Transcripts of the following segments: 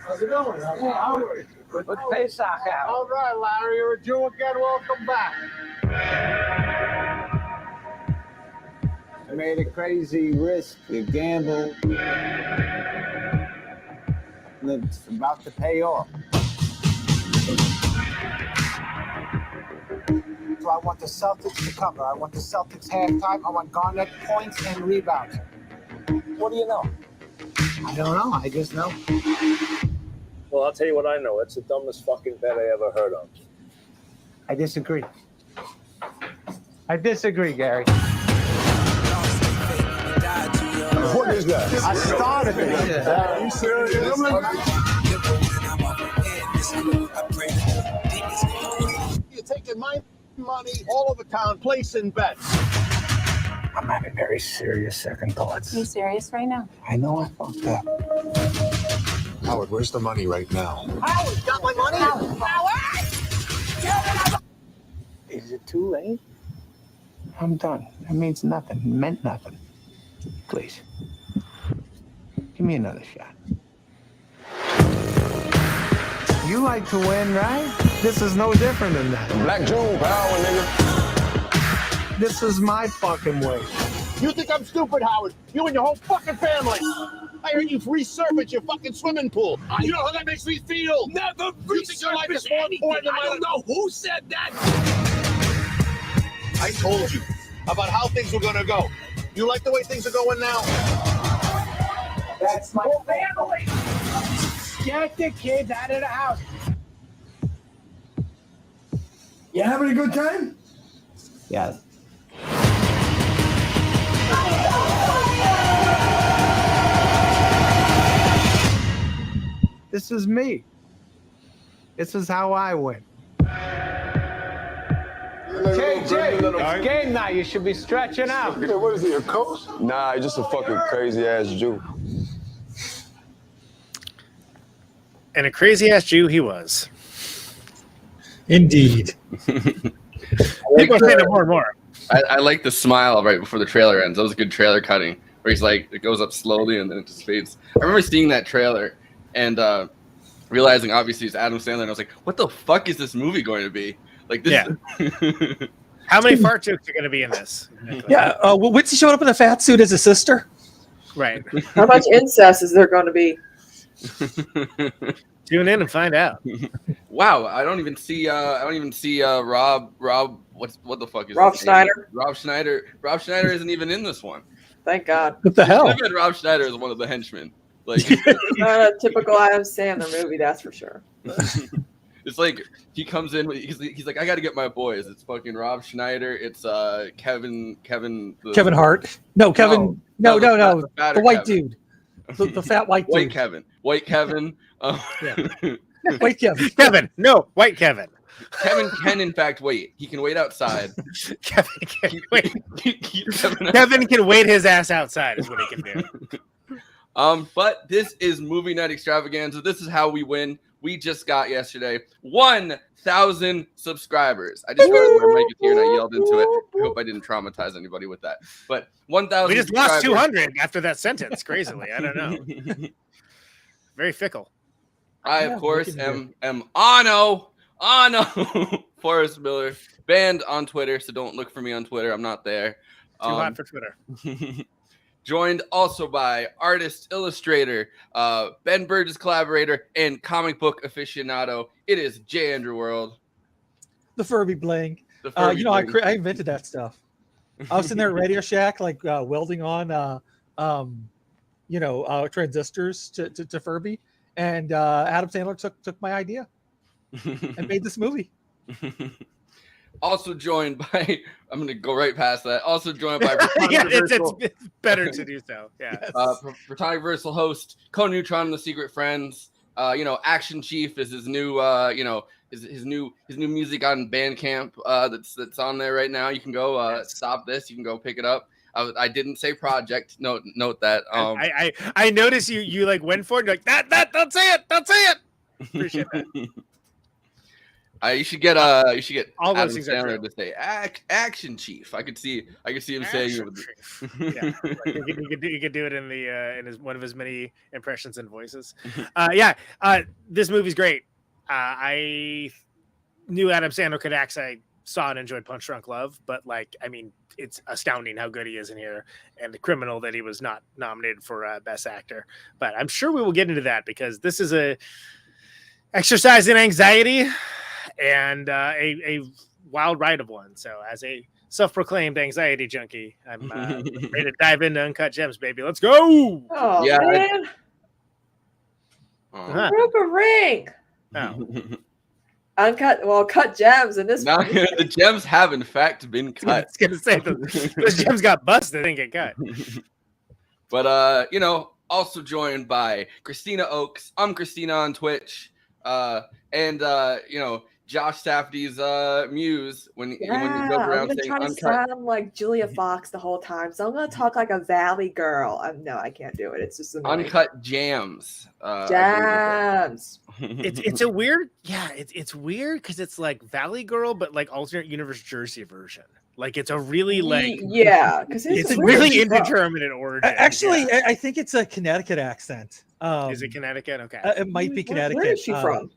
How's it going? Let's Pesach out. All right, Larry, you're a Jew again. Welcome back. I made a crazy risk, a gamble. And it's about to pay off. So I want the Celtics to cover. I want the Celtics halftime. I want Garnett points and rebounds. What do you know? I don't know. I just know. Well, I'll tell you what I know. It's the dumbest fucking bet I ever heard of. I disagree. Gary. What is that? I started it. Are you serious? You're taking my money all over town, placing bets. I'm having very serious second thoughts. Are you serious right now? I know I fucked up. Howard, where's the money right now? Howard, got my money? Howard! Is it too late? I'm done. That means nothing. It meant nothing. Please. Give me another shot. You like to win, right? This is no different than that. Black June power, nigga. This is my fucking way. You think I'm stupid, Howard? You and your whole fucking family. I heard you resurface your fucking swimming pool. You know how that makes me feel? Never You think your life is more important than I my don't know who said that. I told you about how things were gonna go. You like the way things are going now? That's my family. Get the kids out of the house. You having a good time? Yes. This is me. This is how I win. JJ, it's game night. You should be stretching out. What is he, a coach? Nah, he's just a fucking crazy ass Jew. And a crazy ass Jew he was. Indeed. People are saying it more and more. I like the smile right before the trailer ends. That was a good trailer cutting where he's like, it goes up slowly and then it just fades. I remember seeing that trailer and realizing obviously it's Adam Sandler, and I was like, what the fuck is this movie going to be? Like this. Yeah. How many fart jokes are going to be in this? Yeah. When's he showing up in a fat suit as a sister? Right. How much incest is there going to be? Tune in and find out. Wow, I don't even see Rob. What the fuck is Rob his name? Schneider. Rob Schneider isn't even in this one. Thank God. What the hell? I bet Rob Schneider is one of the henchmen. Like Not a typical Adam Sandler movie, that's for sure. it's like he comes in. He's like, I got to get my boys. It's fucking Rob Schneider. It's Kevin. Kevin Hart. No, Kevin. No. The white Kevin. dude. The fat white dude. White Kevin. Yeah. White Kevin. Kevin. No, white Kevin. Kevin can, in fact, wait. He can wait outside. Kevin can wait. Kevin can wait his ass outside is what he can do. But this is Movie Night Extravaganza. This is how we win. we just got yesterday 1,000 subscribers. I just realized my mic is here and I yelled into it. I hope I didn't traumatize anybody with that. But 1,000. We just lost 200 after that sentence. Crazily, I don't know. Very fickle. I of course am Ano Forrest Miller, banned on Twitter, so don't look for me on Twitter. I'm not there. Too hot for Twitter. Joined also by artist, illustrator, Ben Burgess collaborator, and comic book aficionado. It is J. Andrew World. The Furby bling. Furby bling. I invented that stuff. I was in there at Radio Shack, like welding on, transistors to Furby, and Adam Sandler took my idea and made this movie. Also joined by, I'm going to go right past that. Also joined by it's better to do so. Yeah. Universal host Conan Neutron and the Secret Friends. Action Chief is his new, his new music on Bandcamp. That's on there right now. You can go stop this. You can go pick it up. I didn't say project. Note that. I noticed you like went for it. You're like that. Don't say it. Don't say it. Appreciate that. You should get all Adam those things Sandler to say Action Chief. I could see him saying it. Yeah, you could do it in the in one of his many impressions and voices. This movie's great. I knew Adam Sandler could act. I saw and enjoyed Punch Drunk Love, but it's astounding how good he is in here, and the criminal that he was not nominated for Best Actor. But I'm sure we will get into that because this is a exercise in anxiety and a wild ride of one. So as a self-proclaimed anxiety junkie, I'm ready to dive into Uncut Gems, baby. Let's go. Oh, Yeah, man. Broke a ring. Cut gems in this. Now, the gems have in fact been cut. I was gonna say those gems got busted, they didn't get cut. But also joined by Kristina Oakes. I'm Kristina on Twitch. And Josh Safdie's muse when you go around saying I'm gonna try Uncut. to sound like Julia Fox the whole time, so I'm gonna talk like a Valley girl. No, I can't do it. It's just annoying. Uncut Jams. Jams. It's a weird, it's weird because it's like Valley Girl, but like alternate universe Jersey version. Like it's a really because it's a really indeterminate origin. Actually, I think it's a Connecticut accent. Is it Connecticut? Okay, it might be Connecticut. Where is she from?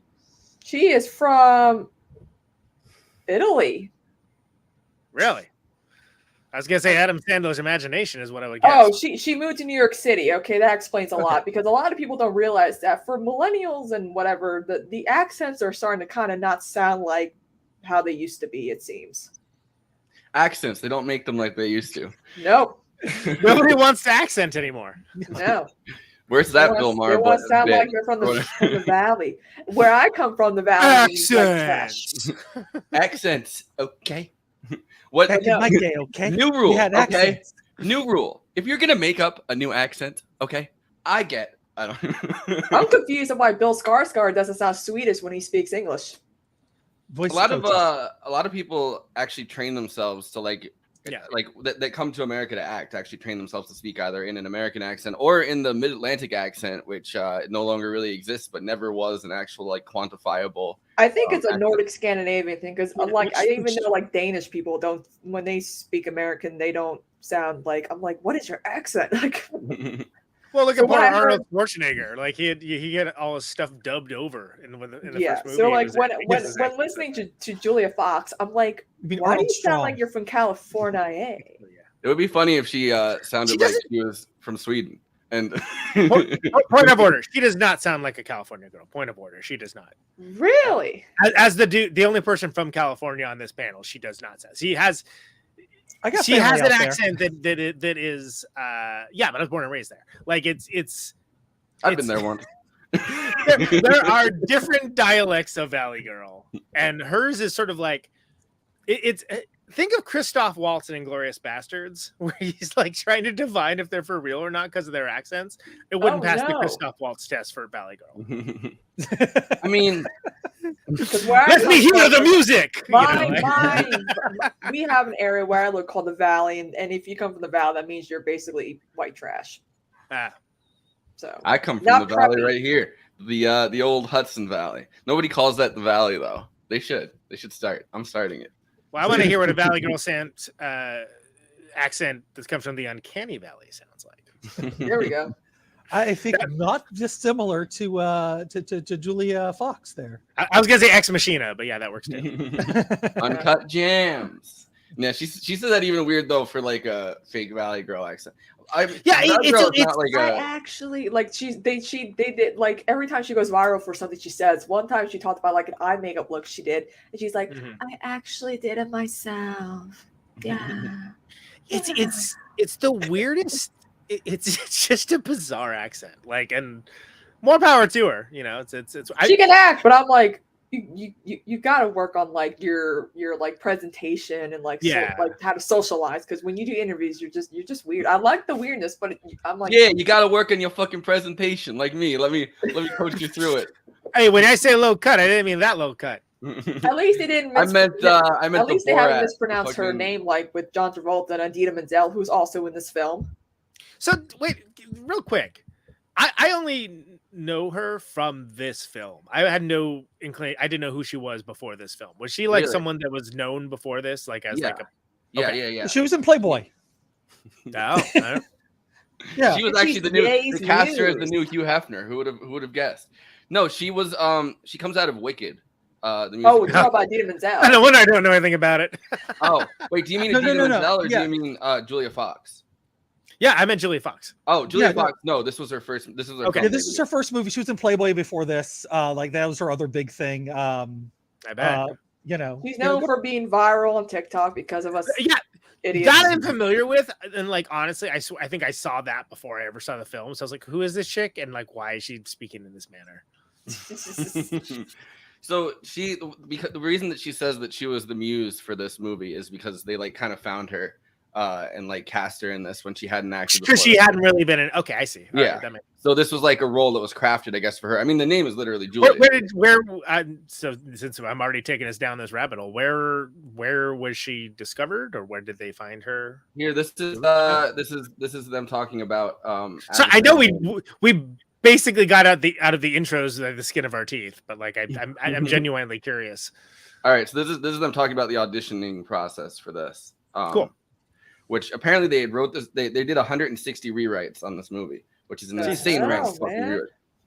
She is from Italy. Really? I was gonna say Adam Sandler's imagination is what I would guess. Oh, she moved to New York City. Okay, that explains a lot because a lot of people don't realize that for millennials and whatever, the accents are starting to kind of not sound like how they used to be, it seems. Accents, they don't make them like they used to. Nope. Nobody wants to accent anymore. No. Where's that Bill Maher? They want to sound like they're from the valley. Where I come from, the valley. Accents. Accents. Okay. What? Back in my day, okay. New rule. Okay. Accents. New rule. If you're gonna make up a new accent, okay, I don't. I'm confused on why Bill Skarsgård doesn't sound Swedish when he speaks English. A lot of people actually train themselves to that come to America to act, actually train themselves to speak either in an American accent or in the Mid-Atlantic accent, which no longer really exists, but never was an actual quantifiable. I think it's a Nordic Scandinavian thing because I even know Danish people don't, when they speak American, they don't sound like, I'm like, what is your accent? Well, look at Arnold Schwarzenegger. Like he had all his stuff dubbed over in the first movie. So when listening to Julia Fox, I'm like, why do you sound like you're from California? It would be funny if she sounded like she was from Sweden. And point of order, she does not sound like a California girl. Point of order, she does not. Really? As the only person from California on this panel, she does not sound. She has an accent that is but I was born and raised there. I've been there once. there are different dialects of Valley Girl, and hers is sort of like it's. Think of Christoph Waltz in Inglourious Bastards, where he's trying to divine if they're for real or not because of their accents. It wouldn't pass the Christoph Waltz test for Valley Girl. I mean, let me hear the music. We have an area where I live called the Valley, and if you come from the Valley, that means you're basically white trash. So I come from the Valley right here. The old Hudson Valley. Nobody calls that the Valley though. They should. They should start. I'm starting it. Well, I want to hear what a Valley Girl accent that comes from the Uncanny Valley sounds like. There we go. I think not dissimilar to Julia Fox there. I was gonna say Ex Machina, but yeah, that works too. Uncut Jams. Yeah, she said that even weird though for like a fake Valley Girl accent. I actually like they did like every time she goes viral for something she says. One time she talked about like an eye makeup look she did, and she's like, I actually did it myself. Yeah. It's the weirdest. It's just a bizarre accent. Like, and more power to her. You know, it's she can act, but I'm like, you got to work on like your like presentation and like like how to socialize, because when you do interviews you're just weird. I like the weirdness, but I'm like, yeah, you got to work on your fucking presentation like me. Let me coach you through it. Hey, when I say low cut, I didn't mean that low cut. At least they didn't I meant at least they haven't Borat mispronounced her name like with John Travolta and Idina Menzel, who's also in this film. So wait, real quick, I only know her from this film. I had no inclination. I didn't know who she was before this film. Was she like someone that was known before this, like as like a? Okay. Yeah. She was in Playboy. No, yeah, she was actually the cast her as the new Hugh Hefner. Who would have guessed? No, she was. She comes out of Wicked. The music. Oh, talk about Idina Menzel. I don't know anything about it. Oh, wait. Do you mean Idina Menzel or do you mean Julia Fox? Yeah, I meant Julia Fox. Oh, Julia Fox. No, this was her first. This was her okay. This is her first movie. She was in Playboy before this. Like that was her other big thing. I bet. You know, she's known for being viral on TikTok because of us. Yeah, idiots. That I'm familiar with, and like honestly, I think I saw that before I ever saw the film. So I was like, who is this chick, and like, why is she speaking in this manner? So because the reason that she says that she was the muse for this movie is because they like kind of found her and like cast her in this when she hadn't acted before. Because she hadn't really been in. Okay, I see. Yeah. Right, so this was like a role that was crafted, I guess, for her. I mean, the name is literally Julia. So since I'm already taking us down this rabbit hole, where was she discovered, or where did they find her? Here, this is them talking about. So I know we basically got out of the intros the skin of our teeth, but like I'm genuinely curious. All right, so this is them talking about the auditioning process for this. Cool. Which apparently they wrote this. They did 160 rewrites on this movie, which is an insane rate.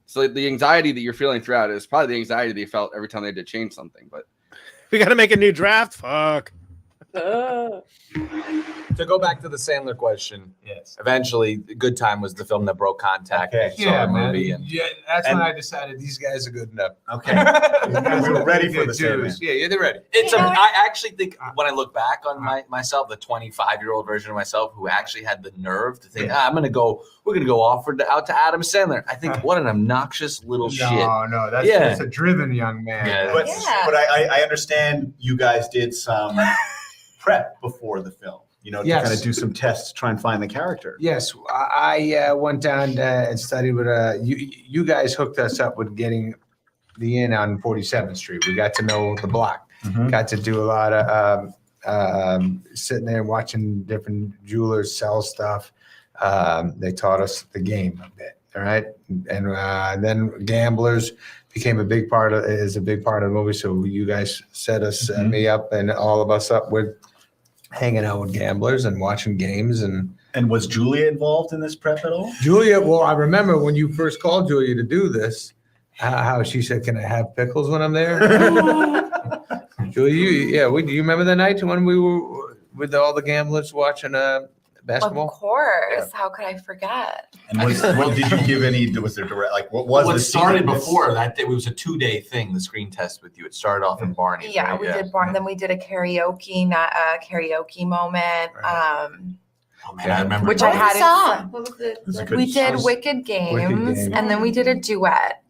So the anxiety that you're feeling throughout is probably the anxiety they felt every time they had to change something. But we got to make a new draft. Fuck. To go back to the Sandler question, yes. Eventually, Good Time was the film that broke contact. Okay. Yeah, movie, and that's when I decided these guys are good enough. Okay, we were ready for the Sandman. Yeah, they're ready. I actually think when I look back on myself, the 25-year-old version of myself who actually had the nerve to think, we're gonna go offer out to Adam Sandler. I think what an obnoxious little shit. No, that's a driven young man. Yeah. But I understand you guys did some prep before the film, to kind of do some tests to try and find the character. Yes, I went down and studied with you guys hooked us up with getting the inn on 47th Street. We got to know the block. Mm-hmm. Got to do a lot of sitting there watching different jewelers sell stuff. They taught us the game a bit, all right? And then gamblers became a big part of the movie. So you guys set me up and all of us up with hanging out with gamblers and watching games. And was Julia involved in this prep at all? Julia, well, I remember when you first called Julia to do this, how she said, "Can I have pickles when I'm there?" Julia, do you remember the night when we were with all the gamblers watching basketball? Of course. How could I forget? And did you give any? Was there direct? Like, what was? What started before that? It was a 2-day thing. The screen test with you. It started off in Barney. Yeah, right? We did Barney. Then we did a karaoke moment. Right. Oh man, I remember. Which I had. Song. What was it? We did Wicked Games, and then we did a duet.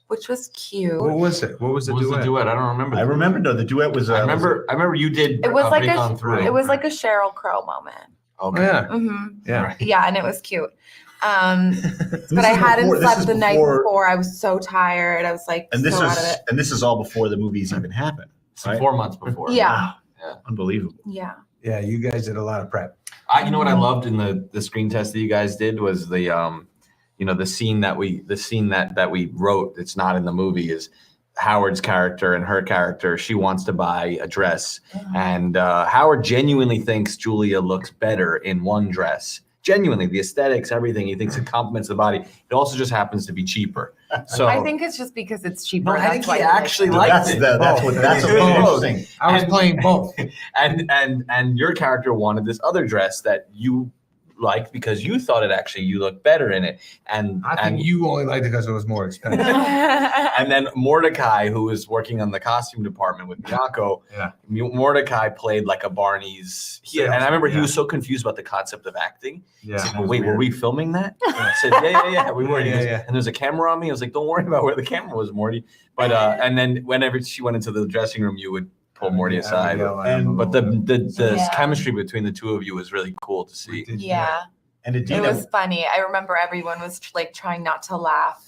Which was cute. What was it? What was the duet? I don't remember. I remember. No, the duet was. I remember you did. It was like a Sheryl Crow moment. Okay. Yeah. Mm-hmm. Yeah. Yeah, and it was cute. But I hadn't slept the night before. I was so tired. I was like, and this is all before the movies even happened. Right? 4 months before. Yeah. Yeah. Unbelievable. Yeah. Yeah, you guys did a lot of prep. You know what I loved in the screen test that you guys did was the the scene that we wrote that's not in the movie is Howard's character and her character. She wants to buy a dress, and Howard genuinely thinks Julia looks better in one dress. Genuinely, the aesthetics, everything. He thinks it complements the body. It also just happens to be cheaper. So I think it's just because it's cheaper. I think that's why he actually liked it. That's interesting. I was playing both. And your character wanted this other dress that you liked because you thought you looked better in it. And I think you only liked it because it was more expensive. And then Mordecai, who was working on the costume department with Miyako, Mordecai played like a Barney's. And I remember he was so confused about the concept of acting. Yeah. He said, well, wait, were we filming that? And I said, yeah, we were. And there's a camera on me. I was like, don't worry about where the camera was, Morty. But and then whenever she went into the dressing room, you would pull Morty aside. But the chemistry between the two of you was really cool to see. Yeah. And it was funny. I remember everyone was like trying not to laugh.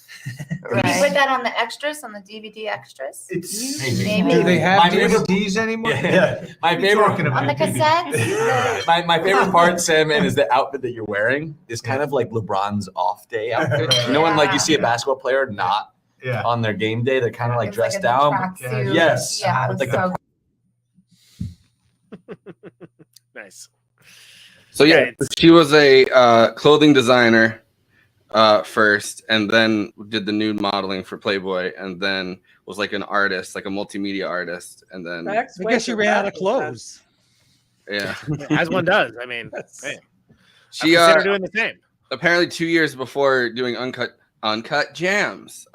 Right. Did you put that on the extras, on the DVD extras? Maybe. Do they have DVDs anymore? Yeah. My favorite on the cassettes. my favorite part, Sam, is the outfit that you're wearing is kind of like LeBron's off day outfit. You know when like you see a basketball player not on their game day, they're kind of like dressed down. Yes. Yeah. Like Nice. So she was a clothing designer first, and then did the nude modeling for Playboy, and then was like an artist, like a multimedia artist, and then I guess she ran out of clothes. Yeah, as one does. I mean, hey, she consider doing the same. Apparently, 2 years before doing Uncut Jams,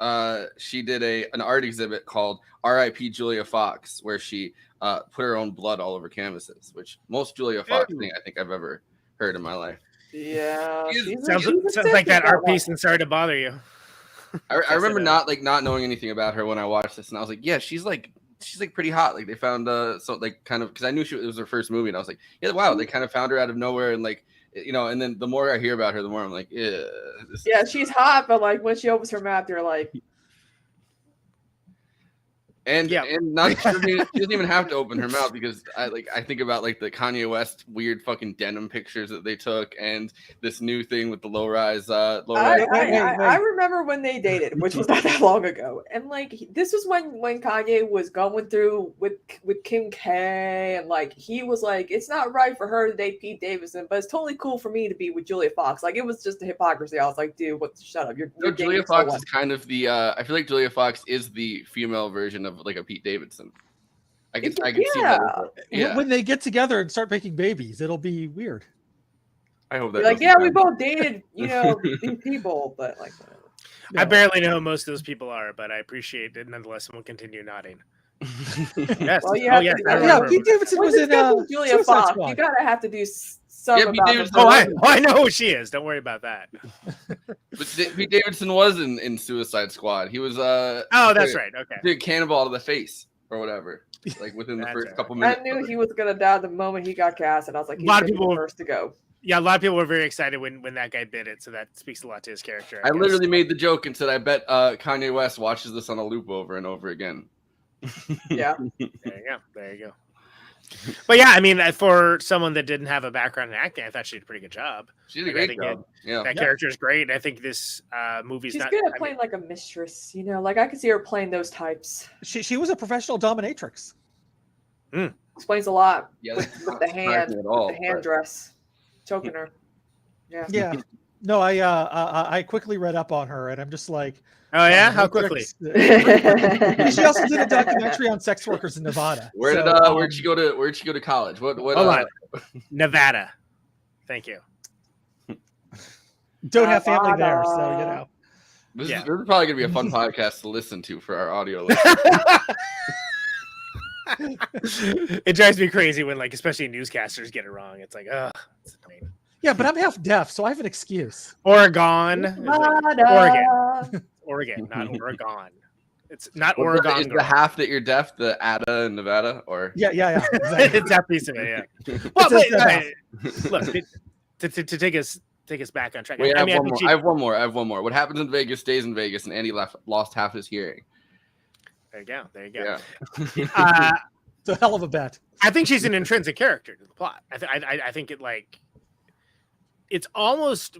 she did an art exhibit called R.I.P. Julia Fox, where she put her own blood all over canvases, which most Julia Fox thing I think I've ever heard in my life. Yeah, sounds like that art piece and Sorry to Bother You. I remember not knowing anything about her when I watched this, and I was like, yeah, she's like pretty hot. Like they found kind of because I knew it was her first movie, and I was like, yeah, wow, they kind of found her out of nowhere, and like and then the more I hear about her, the more I'm like, yeah, she's hot, but like when she opens her mouth, you're like. And not she doesn't even have to open her mouth, because I think about like the Kanye West weird fucking denim pictures that they took, and this new thing with the low rise. I remember when they dated, which was not that long ago, and like this was when Kanye was going through with Kim K, and like he was like, it's not right for her to date Pete Davidson, but it's totally cool for me to be with Julia Fox. Like it was just a hypocrisy. I was like, dude, shut up. You're Julia Fox is kind of the. I feel like Julia Fox is the female version of like a Pete Davidson. I can see that. Yeah. When they get together and start making babies, it'll be weird. I hope that. Like, we both dated, these people, but like. I barely know who most of those people are, but I appreciate it nonetheless, and we'll continue nodding. Yes. Well, Pete Davidson was in Julia Fox. You gotta have to do something about it. I know who she is. Don't worry about that. But Pete Davidson was in Suicide Squad. He was that's right. Okay. Did cannonball to the face or whatever. Like within the first couple minutes. I knew he was gonna die the moment he got cast, and I was like, a lot of people were first to go. Yeah, a lot of people were very excited when that guy bid it, so that speaks a lot to his character. I literally made the joke and said, I bet Kanye West watches this on a loop over and over again. Yeah. There you go. But yeah, I mean, for someone that didn't have a background in acting, I thought she did a pretty good job. She did a great job. Yeah, that character is great. I think this movie's She's good at playing like a mistress. Like I could see her playing those types. She was a professional dominatrix. Explains a lot. Yeah, with the hand dress, choking her. Yeah. No, I quickly read up on her, and I'm just like, oh yeah, how quickly? She also did a documentary on sex workers in Nevada. Where'd she go to college? What? Hold on. Nevada. Thank you. Don't have family there, so This is probably gonna be a fun podcast to listen to for our audio listeners. It drives me crazy when, like, especially newscasters get it wrong. It's like, it's annoying. Yeah, but I'm half deaf, so I have an excuse. Oregon, not Oregon. It's not Oregon. Is the half that you're deaf the Ada in Nevada, or yeah, exactly. It's that piece of it. Yeah. Well, look, to take us back on track. Wait, I have one more. What happens in Vegas stays in Vegas, and Andy lost half his hearing. There you go. Yeah. It's a hell of a bet. I think she's an intrinsic character to the plot. I think it's almost.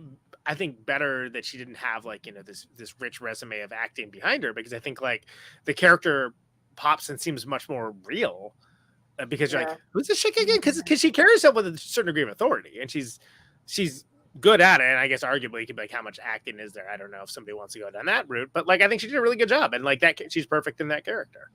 I think better that she didn't have like, you know, this rich resume of acting behind her, because I think like the character pops and seems much more real because you're like, who's this chick again? Because she carries herself with a certain degree of authority, and she's good at it. And I guess arguably you could be like, how much acting is there? I don't know if somebody wants to go down that route, but like I think she did a really good job, and like that she's perfect in that character,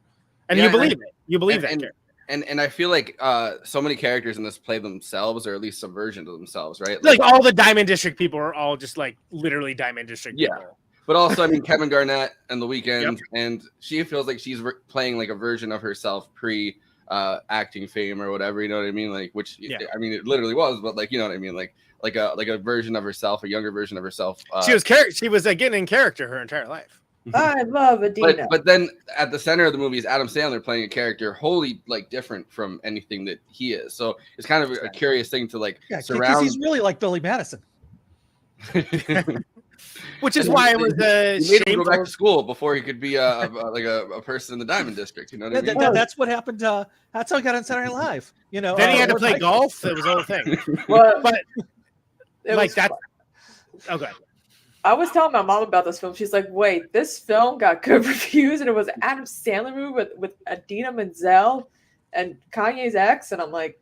and you believe it. You believe that character. And I feel like so many characters in this play themselves, or at least some version of themselves, right? Like all the Diamond District people are all just like literally Diamond District people. But also, I mean, Kevin Garnett and The Weeknd, and she feels like she's playing like a version of herself pre acting fame or whatever. You know what I mean? Like, which I mean, it literally was, but like, you know what I mean? Like a version of herself, a younger version of herself. She was again in character her entire life. I love Adina. But then at the center of the movie is Adam Sandler playing a character wholly like different from anything that he is. So it's kind of a curious thing to like surround. Because he's really like Billy Madison. Which is why it was he made him go back to school before he could be a person in the Diamond District. You know what I mean? That's what happened. That's how he got on Saturday Night Live. You know, then he had to play golf. It was the whole thing. But like that. Okay. I was telling my mom about this film. She's like, "Wait, this film got good reviews, and it was Adam Sandler movie with Idina Menzel and Kanye's ex." And I'm like,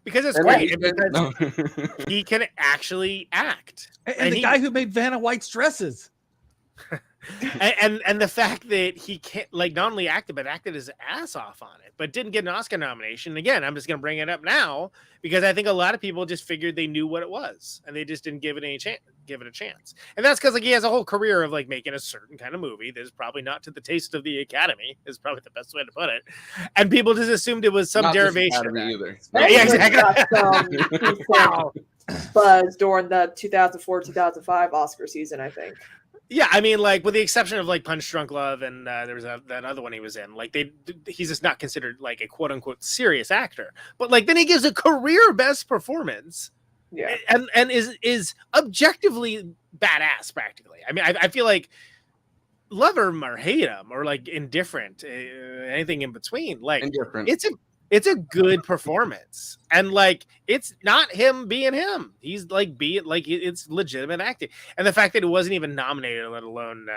because it's great. Because he can actually act, and the guy who made Vanna White's dresses. and the fact that he can't like not only acted but acted his ass off on it, but didn't get an Oscar nomination. Again, I'm just going to bring it up now because I think a lot of people just figured they knew what it was and they just didn't give it a chance. And that's because like he has a whole career of like making a certain kind of movie that is probably not to the taste of the Academy, is probably the best way to put it. And people just assumed it was some not derivation of that. Either. Yeah, exactly. Buzz during the 2004-2005 Oscar season, I think. Yeah, I mean, like with the exception of like Punch Drunk Love, and there was that other one he was in. Like he's just not considered like a quote unquote serious actor. But like then he gives a career best performance, and is objectively badass practically. I mean, I feel like love him or hate him or like indifferent, anything in between. Like indifferent. It's a good performance, and like it's not him being him. He's like it's legitimate acting, and the fact that it wasn't even nominated, let alone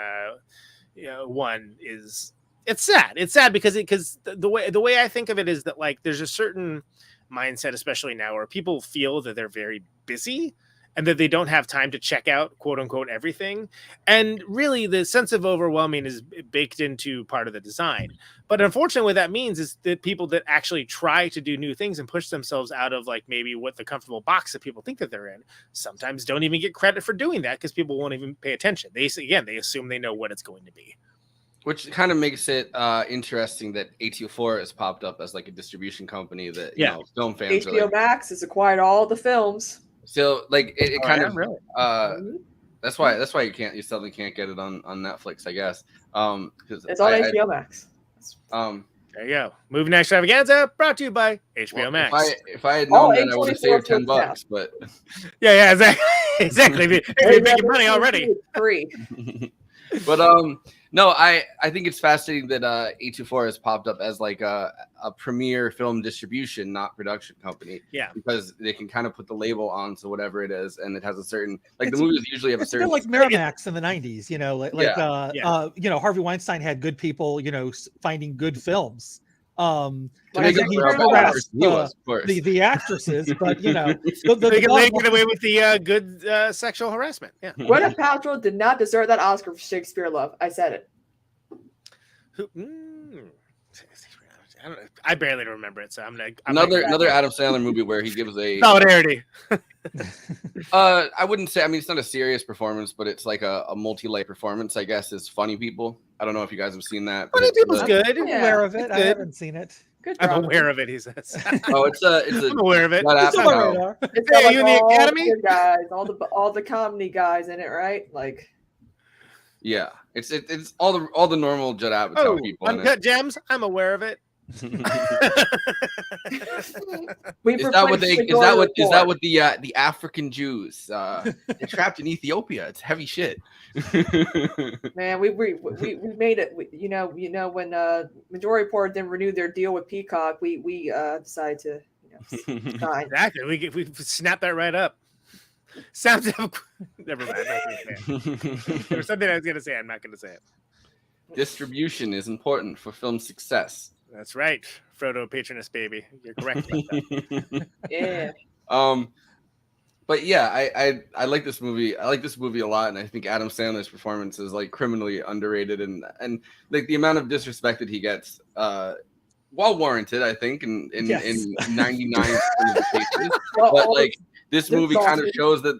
won, it's sad. It's sad because the way I think of it is that like there's a certain mindset, especially now, where people feel that they're very busy and that they don't have time to check out quote unquote everything. And really the sense of overwhelming is baked into part of the design. But unfortunately what that means is that people that actually try to do new things and push themselves out of like maybe what the comfortable box that people think that they're in sometimes don't even get credit for doing that because people won't even pay attention. They assume they know what it's going to be. Which kind of makes it interesting that A24 has popped up as like a distribution company that you know, film fans HBO Max has acquired all the films. So like it kind of really? That's why you suddenly can't get it on Netflix, I guess. Because it's on HBO Max. There you go. Movie Night Extravaganza brought to you by HBO Max. If I had known that, I would have saved $10. But yeah, exactly. You're making money already. Free. But no, I think it's fascinating that A24 has popped up as like a premier film distribution, not production company. Yeah, because they can kind of put the label on to whatever it is, and it has a certain the movies usually have a certain like Miramax in the 90s. You know, you know, Harvey Weinstein had good people, you know, finding good films. The actresses, but you know, they can get away with the good sexual harassment. Yeah, Gwyneth Paltrow did not deserve that Oscar for Shakespeare Love. I said it. I don't know. I barely remember it, so I'm another Adam Sandler movie where he gives a solidarity. I wouldn't say. I mean, it's not a serious performance, but it's like a multi-layer performance. I guess is Funny People. I don't know if you guys have seen that. Funny People's good. I'm aware of it. I haven't seen it. Good. I'm aware of it. He says. Oh, it's I'm aware of it. It's on my radar. Hey, you in the Academy? Guys, all the comedy guys in it, right? Like. Yeah, it's all the normal Judd Apatow people. Uncut Gems. I'm aware of it. Is that what the African Jews they're trapped in Ethiopia? It's heavy shit. Man, we made it. You know when Majority Report didn't renew their deal with Peacock, we decided to sign. Exactly. We snapped that right up. Sounds of never mind. I'm not gonna say it. There was something I was gonna say. I'm not gonna say it. Distribution is important for film success. That's right, Frodo Patronus baby. You're correct about that. Yeah. But yeah, I like this movie. I like this movie a lot, and I think Adam Sandler's performance is like criminally underrated, and like the amount of disrespect that he gets, well warranted, I think, in 99% of the cases. But like this movie kind of shows that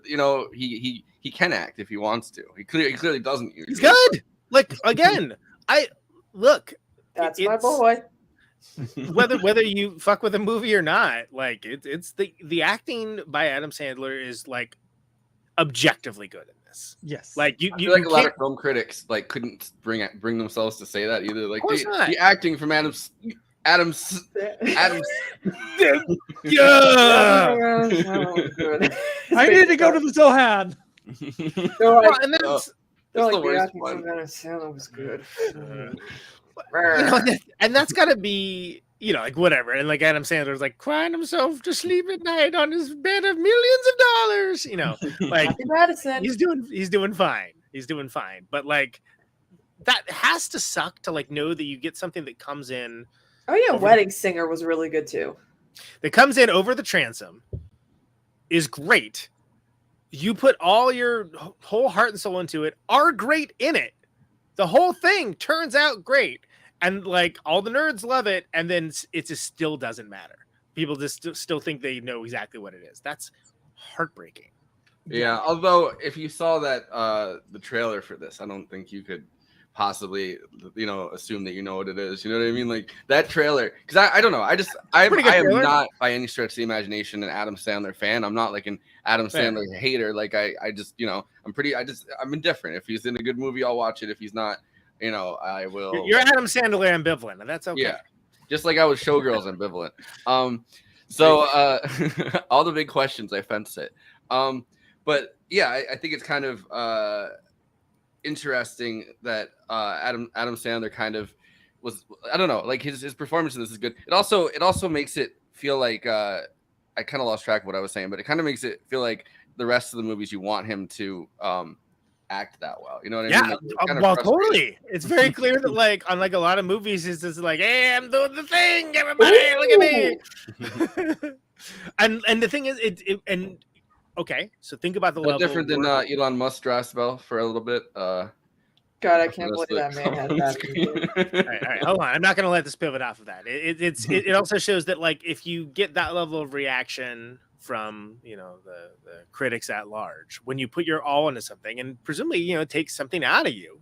he can act if he wants to. He clearly doesn't. He's good. Like again, That's my boy. whether you fuck with a movie or not, like it's the acting by Adam Sandler is like objectively good in this. Yes, like I feel like a lot of film critics like couldn't bring themselves to say that either. Like the acting from Adam's. Yeah. I need to go to the Zohan. And that's the worst one. That was good. And that's gotta be, like whatever. And like Adam Sandler's like crying himself to sleep at night on his bed of millions of dollars. Like he's doing fine. He's doing fine. But like that has to suck to like know that you get something that comes in. Oh yeah, Wedding Singer was really good too. That comes in over the transom, is great. You put all your whole heart and soul into it, are great in it. The whole thing turns out great. And like all the nerds love it. And then it just still doesn't matter. People just still think they know exactly what it is. That's heartbreaking. Yeah. Although if you saw that, the trailer for this, I don't think you could possibly assume that you know what it is. You know what I mean? Like that trailer, because I don't know. I am not by any stretch of the imagination an Adam Sandler fan. I'm not like an Adam Sandler hater. Like I just I'm indifferent. If he's in a good movie, I'll watch it. If he's not, I will. You're Adam Sandler ambivalent, and that's okay. Yeah, just like I was Showgirls ambivalent. So all the big questions, I fence it. But yeah, I think it's kind of interesting that Adam Sandler kind of was, I don't know, like his performance in this is good. It also makes it feel like I kind of lost track of what I was saying, but it kind of makes it feel like the rest of the movies you want him to act that well. You know what I mean? Like, well, totally. It's very clear that like on like a lot of movies, it's just like, hey, I'm doing the thing, everybody, look at me. and the thing is, okay, so think about the level. Different than Elon Musk Strasbell for a little bit. God, I can't believe that man had that. All right, hold on. I'm not going to let this pivot off of that. It also shows that like if you get that level of reaction from the critics at large, when you put your all into something, and presumably it takes something out of you,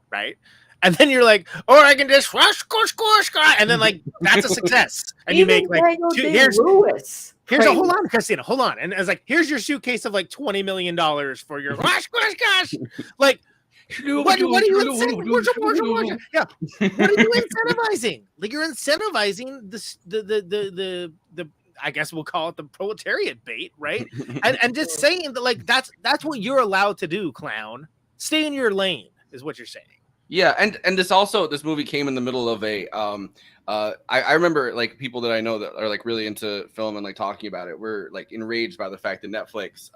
right? And then you're like, or I can just rush, and then like that's a success. And you make like here's a hold on, Kristina, hold on. And it's like, here's your suitcase of like $20 million for your gosh. Like, what are you incentivizing? Yeah, what are you incentivizing? Like you're incentivizing the I guess we'll call it the proletariat bait, right? and just saying that like that's what you're allowed to do, clown. Stay in your lane is what you're saying. Yeah, and this movie came in the middle of a I remember like people that I know that are like really into film and like talking about it were like enraged by the fact that Netflix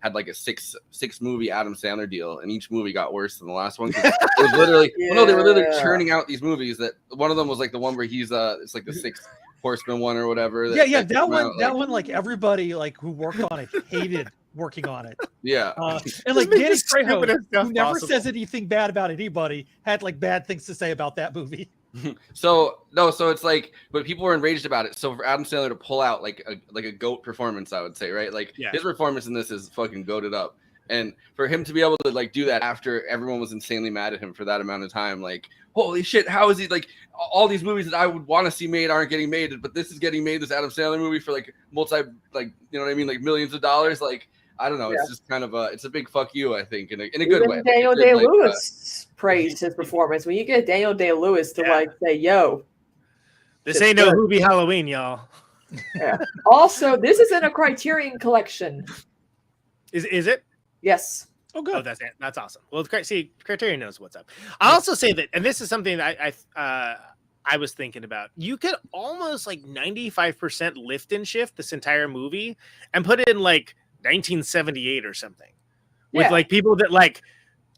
had like a six movie Adam Sandler deal, and each movie got worse than the last one. It was literally they were literally churning out these movies that one of them was like the one where he's it's like the Sixth Horseman one or whatever. That one like everybody like who worked on it hated working on it. Yeah. And like Danny Trejo, who never says anything bad about anybody, had like bad things to say about that movie. So it's like, but people were enraged about it. So for Adam Sandler to pull out like a GOAT performance, I would say, right? Like his performance in this is fucking goated up. And for him to be able to like do that after everyone was insanely mad at him for that amount of time, like, holy shit, how is he like all these movies that I would want to see made aren't getting made, but this is getting made, this Adam Sandler movie for like multi, like, you know what I mean? Like millions of dollars. Like, I don't know. It's just kind of it's a big fuck you, I think, in a good way. Daniel Day-Lewis praised his performance. When you get Daniel Day-Lewis to like say, yo, this ain't no Hoobie Halloween, y'all. Yeah. Also, this is in a Criterion collection. Is it? Yes. Oh, good. Oh, that's awesome. Well, see, Criterion knows what's up. I also say that, and this is something that I was thinking about. You could almost like 95% lift and shift this entire movie and put in like 1978 or something, Yeah. with like people that like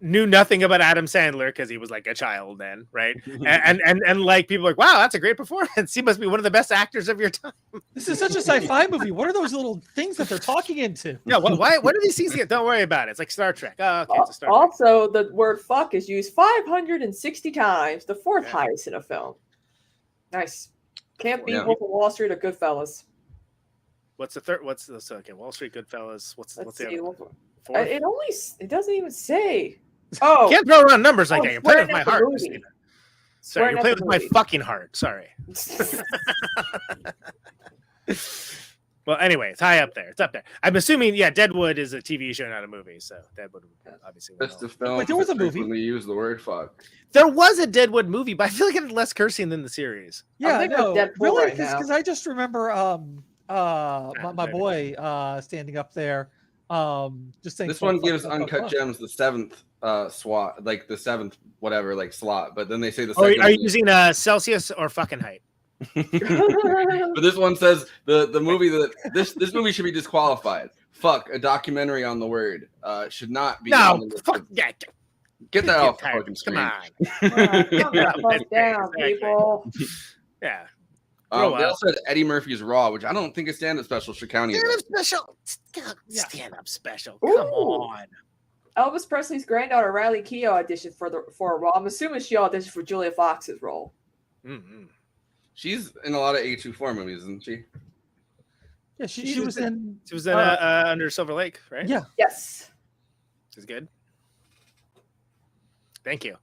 knew nothing about Adam Sandler because he was like a child then, right? and like people are like, wow, that's a great performance. He must be one of the best actors of your time. This is such a sci-fi movie. What are those little things that they're talking into? Yeah, why? What do these things get? Don't worry about it. It's like Star Trek. Oh, okay, it's a Star Trek. Also, the word "fuck" is used 560 times, the fourth highest in a film. Nice. Can't beat Wolf of Wall Street or Goodfellas. What's the third? What's the okay? Wall Street, Goodfellas. What's the other? Fourth? It doesn't even say. Oh, you can't throw around numbers like that. You're playing with my heart. Movie. Sorry, you're playing with my fucking heart. Sorry. Well, anyway, it's high up there. It's up there. I'm assuming, Deadwood is a TV show, not a movie. So Deadwood obviously. That's the film. Wait, there was a movie. When we use the word fuck. There was a Deadwood movie, but I feel like it had less cursing than the series. Yeah, no, really, because I just remember my boy standing up there, just saying. This one gives Uncut Gems the 7th SWAT, like the 7th whatever, like slot. But then they say the second. Are you using Celsius or fucking height? But this one says the movie that this movie should be disqualified. Fuck, a documentary on the word should not be. No, fuck yeah. Get that off the fucking screen. Come on. Calm the fuck down, people. Yeah. They also had Eddie Murphy's Raw, which I don't think is stand-up special should count either. Stand-up special. Come on. Elvis Presley's granddaughter Riley Keough auditioned for a role. I'm assuming she auditioned for Julia Fox's role. Mm-hmm. She's in a lot of A24 movies, isn't she? Yeah, she was in. She was in Under Silver Lake, right? Yeah. Yes. She's good. Thank you.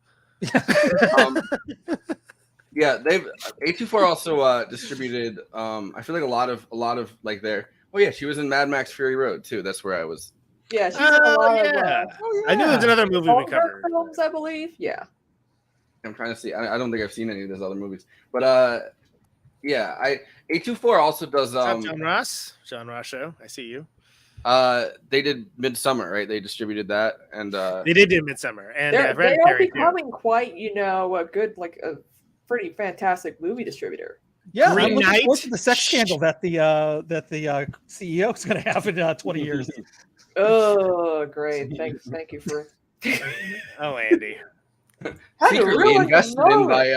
Yeah, they've A24 also distributed. I feel like a lot of like their. Oh yeah, she was in Mad Max Fury Road too. That's where I was. Yeah, she's in a lot of. I knew there was another movie we covered. Films, I believe. Yeah. I'm trying to see. I don't think I've seen any of those other movies, but yeah, A24 also does. John Ross show. I see you. They did Midsummer, right? They distributed that, and they did do Midsummer, and they are becoming quite, a good, like a pretty fantastic movie distributor. Yeah, I'm looking forward to the sex scandal that the CEO is going to have in 20 years. Oh, great! Thank you for. Oh, Andy. Secretly invested in by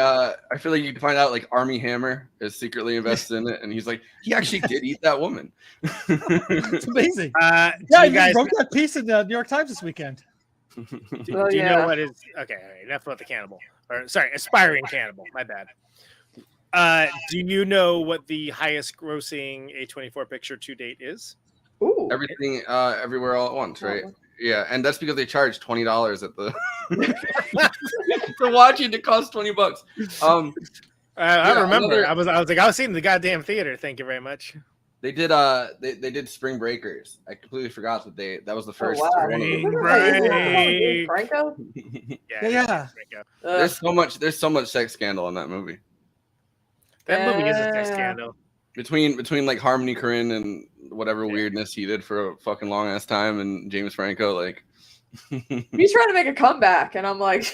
I feel like you can find out like Armie Hammer is secretly invested in it, and he's like, he actually did eat that woman. It's amazing. You guys wrote that piece in the New York Times this weekend. Do you know what is okay? All right, enough about the cannibal. Or sorry, aspiring cannibal. My bad. Do you know what the highest grossing A24 picture to date is? Ooh. Everything, everywhere, all at once, right? Yeah, and that's because they charge $20 at the for watching. It costs $20. I remember. I was like, I was seeing the goddamn theater. Thank you very much. They did they did Spring Breakers. I completely forgot that was the first. Oh, wow. Spring Break. Franco? Yeah. There's so much sex scandal in that movie. That movie is a sex scandal. Between like Harmony Korine and whatever weirdness he did for a fucking long ass time, and James Franco, like he's trying to make a comeback, and I'm like,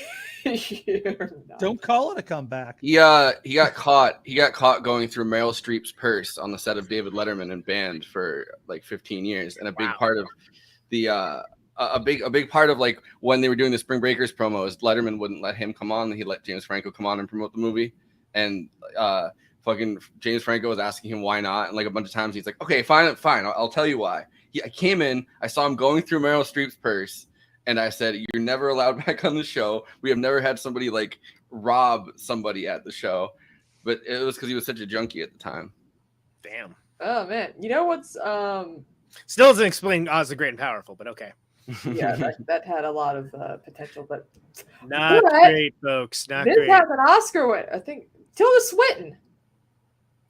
don't call it a comeback. He got caught going through Meryl Streep's purse on the set of David Letterman and banned for like 15 years. And a big part of the a big part of like when they were doing the Spring Breakers promo is Letterman wouldn't let him come on. He let James Franco come on and promote the movie, and fucking James Franco was asking him why not, and like a bunch of times he's like, okay, fine, I'll tell you why. I came in, I saw him going through Meryl Streep's purse, and I said, you're never allowed back on the show. We have never had somebody like rob somebody at the show, but it was because he was such a junkie at the time. Damn. Oh man, you know what's still doesn't explain Oz the Great and Powerful, but okay. Yeah, that had a lot of potential, but not great, folks. Not this great. This has an Oscar win. I think Tilda Swinton.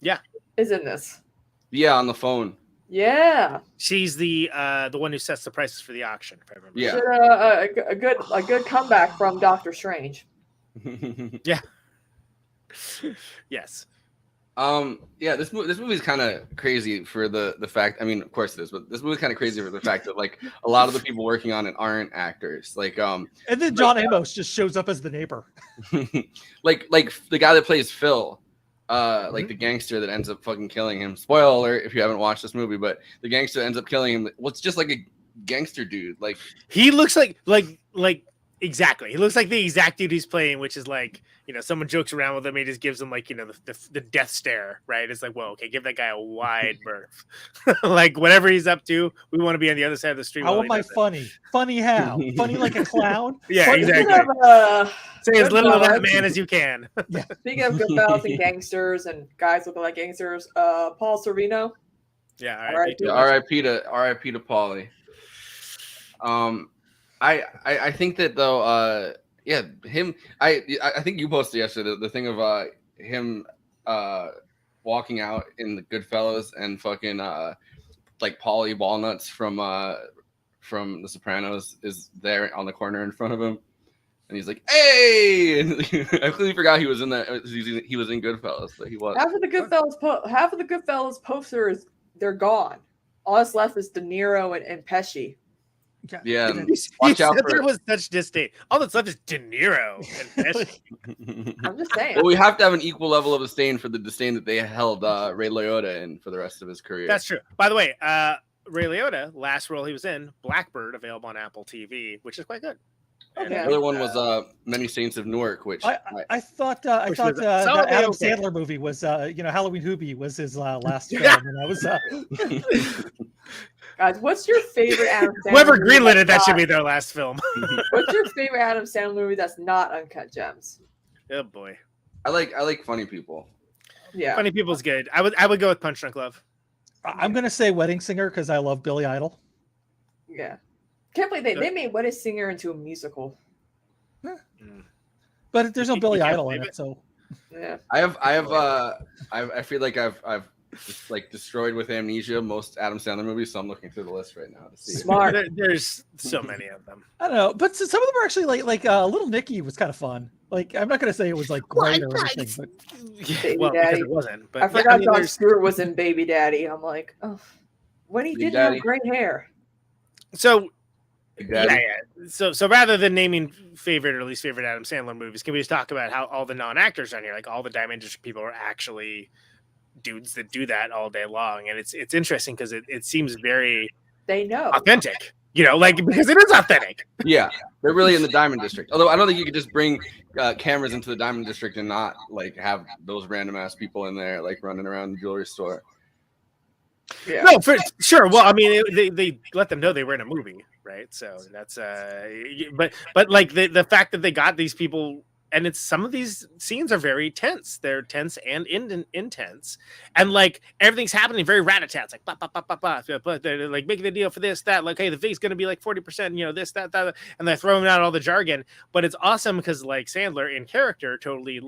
Yeah, is in this. Yeah, on the phone. Yeah, she's the one who sets the prices for the auction. If I remember. Yeah, a good comeback from Doctor Strange. Yeah. Yes. Yeah, this movie is kind of crazy for the fact. I mean, of course it is, but this movie is kind of crazy for the fact that like a lot of the people working on it aren't actors. Like and then John Amos just shows up as the neighbor. like the guy that plays Phil. like the gangster that ends up fucking killing him. Spoiler alert if you haven't watched this movie, but the gangster ends up killing him. Well, it's just like a gangster dude. Like he looks like exactly. He looks like the exact dude he's playing, which is like, someone jokes around with him. He just gives him like, the death stare, right? It's like, well, okay, give that guy a wide berth. Like whatever he's up to, we want to be on the other side of the street. I want my funny how? Funny like a clown? Yeah, Funny exactly. Say as little of that man as you can. Speaking of Goodfellas and gangsters and guys looking like gangsters, Paul Sorvino. Yeah, R.I.P. to Paulie. I think that though, him. I think you posted yesterday the thing of him walking out in the Goodfellas and fucking like Paulie Walnuts from The Sopranos is there on the corner in front of him, and he's like, "Hey!" And I completely forgot he was in that. He was in Goodfellas, but he was. Half of the Goodfellas posters, they're gone. All that's left is De Niro and Pesci. Yeah, watch out for. There was such disdain. All that's left is De Niro and Pesci. I'm just saying. Well, we have to have an equal level of disdain for the disdain that they held Ray Liotta in for the rest of his career. That's true. By the way, Ray Liotta, last role he was in, Blackbird, available on Apple TV, which is quite good. And the other one was Many Saints of Newark, which I thought that Adam Sandler movie was Halloween Hoobie was his last film, and I was Guys, what's your favorite Adam Sandler whoever movie greenlit it, that that's should not- be their last film. What's your favorite Adam Sandler movie that's not Uncut Gems? Oh boy, I like Funny People. Yeah, Funny People's good. I would go with Punch Drunk Love. I'm gonna say Wedding Singer because I love Billy Idol. Yeah, can't believe they made Wedding Singer into a musical. But there's no Billy can't Idol in believe it, so yeah. I feel like I've just like destroyed with amnesia most Adam Sandler movies, so I'm looking through the list right now to see. Smart. There's so many of them. I don't know, but some of them are actually like Little Nicky was kind of fun. Like I'm not gonna say it was like great or anything, but Baby well, Daddy. because it wasn't. But I forgot Jon there's- Stewart was in Baby Daddy. I'm like, oh, when he Big did have Daddy. great hair. So Big Daddy. yeah. So rather than naming favorite or least favorite Adam Sandler movies, can we just talk about how all the non-actors on here, like all the Diamond District people, are actually dudes that do that all day long, and it's interesting because it seems very They know. authentic, like because it is authentic. Yeah, they're really in the Diamond District. Although I don't think you could just bring cameras into the Diamond District and not like have those random ass people in there like running around the jewelry store. Yeah. No, for sure. Well, I mean, they let them know they were in a movie, right? So that's but like the fact that they got these people, and it's some of these scenes are very tense. They're tense and intense, and like everything's happening very rat-a-tat. It's like ba ba ba ba ba. But they're like making the deal for this, that. Like, hey, the fee's gonna be like 40%. This, that, and they're throwing out all the jargon. But it's awesome because like Sandler in character totally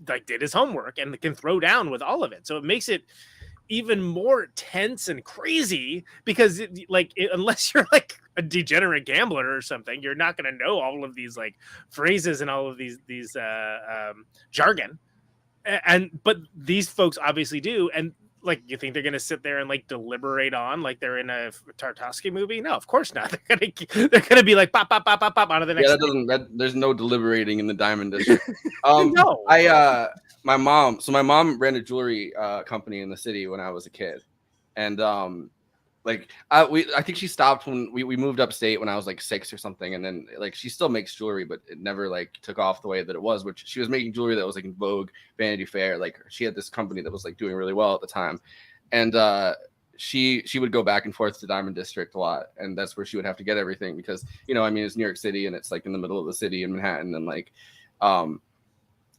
like did his homework and can throw down with all of it. So it makes it even more tense and crazy because unless you're like a degenerate gambler or something, you're not going to know all of these like phrases and all of these jargon, but these folks obviously do. And like, you think they're going to sit there and like deliberate on like they're in a Tarkovsky movie? No, of course not. They're gonna be like pop pop pop pop pop out of the next. Yeah, there's no deliberating in the Diamond District. No. My mom ran a jewelry company in the city when I was a kid, and I think she stopped when we moved upstate when I was like 6 or something, and then like she still makes jewelry, but it never like took off the way that it was. Which she was making jewelry that was like in Vogue, Vanity Fair. Like she had this company that was like doing really well at the time, and she would go back and forth to Diamond District a lot, and that's where she would have to get everything because it's New York City and it's like in the middle of the city in Manhattan, and like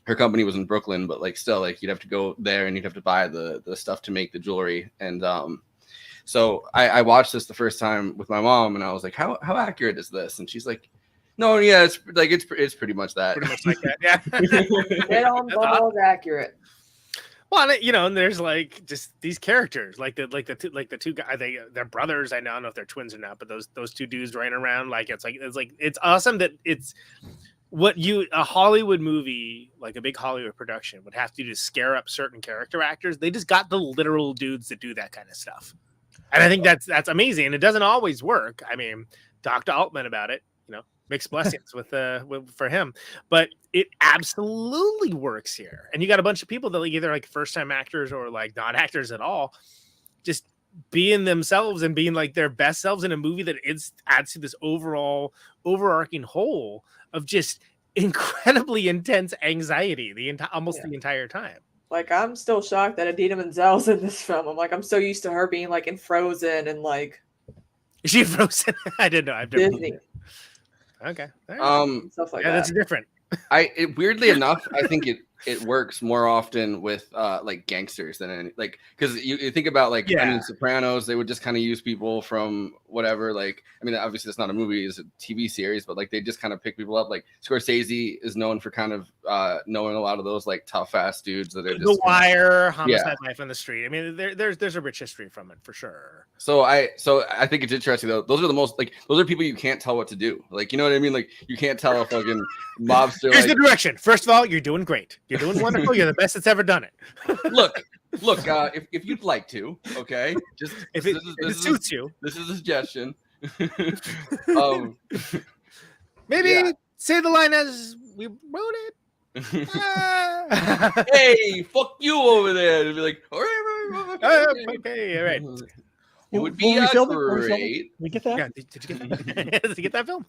her company was in Brooklyn, but like still like you'd have to go there and you'd have to buy the stuff to make the jewelry. And so I watched this the first time with my mom and I was like, how accurate is this? And she's like, no, yeah, it's pretty much that. Pretty much like that, yeah. Dead on balls accurate. Well, and there's like just these characters, like the two guys. They're brothers. I don't know if they're twins or not, but those two dudes running around, like it's awesome that it's what a Hollywood movie, like a big Hollywood production, would have to do to scare up certain character actors. They just got the literal dudes that do that kind of stuff, and I think that's amazing. And it doesn't always work. I mean, talk to Altman about it. mixed blessings with for him, but it absolutely works here. And you got a bunch of people that like either like first time actors or like not actors at all, just being themselves and being like their best selves in a movie that adds to this overall overarching whole of just incredibly intense anxiety the entire time. Like, I'm still shocked that Idina Menzel's in this film. I'm like, I'm so used to her being like in Frozen and like. Is she Frozen? I didn't know. I've never Disney. Okay. Stuff like yeah, that. that's different. Weirdly enough, I think it works more often with like gangsters than any, like, because you think about like I mean Sopranos, they would just kind of use people from whatever, like, I mean obviously it's not a movie, it's a TV series, but like they just kind of pick people up. Like Scorsese is known for kind of knowing a lot of those like tough ass dudes that are just The Wire, Homicide, Life on the Street. I mean there's a rich history from it for sure. So I think it's interesting though. Those are the most like those are people you can't tell what to do. Like, you know what I mean? Like you can't tell a fucking mobster. Here's the direction. First of all, you're doing great. You're doing wonderful. You're the best that's ever done it. Look. If you'd like to, okay, just if it suits you. This is a suggestion. Maybe say the line as we wrote it. Hey, fuck you over there. It'd be like, okay, all right. It would be great. We get that? Yeah, did you get that? Did you get that film?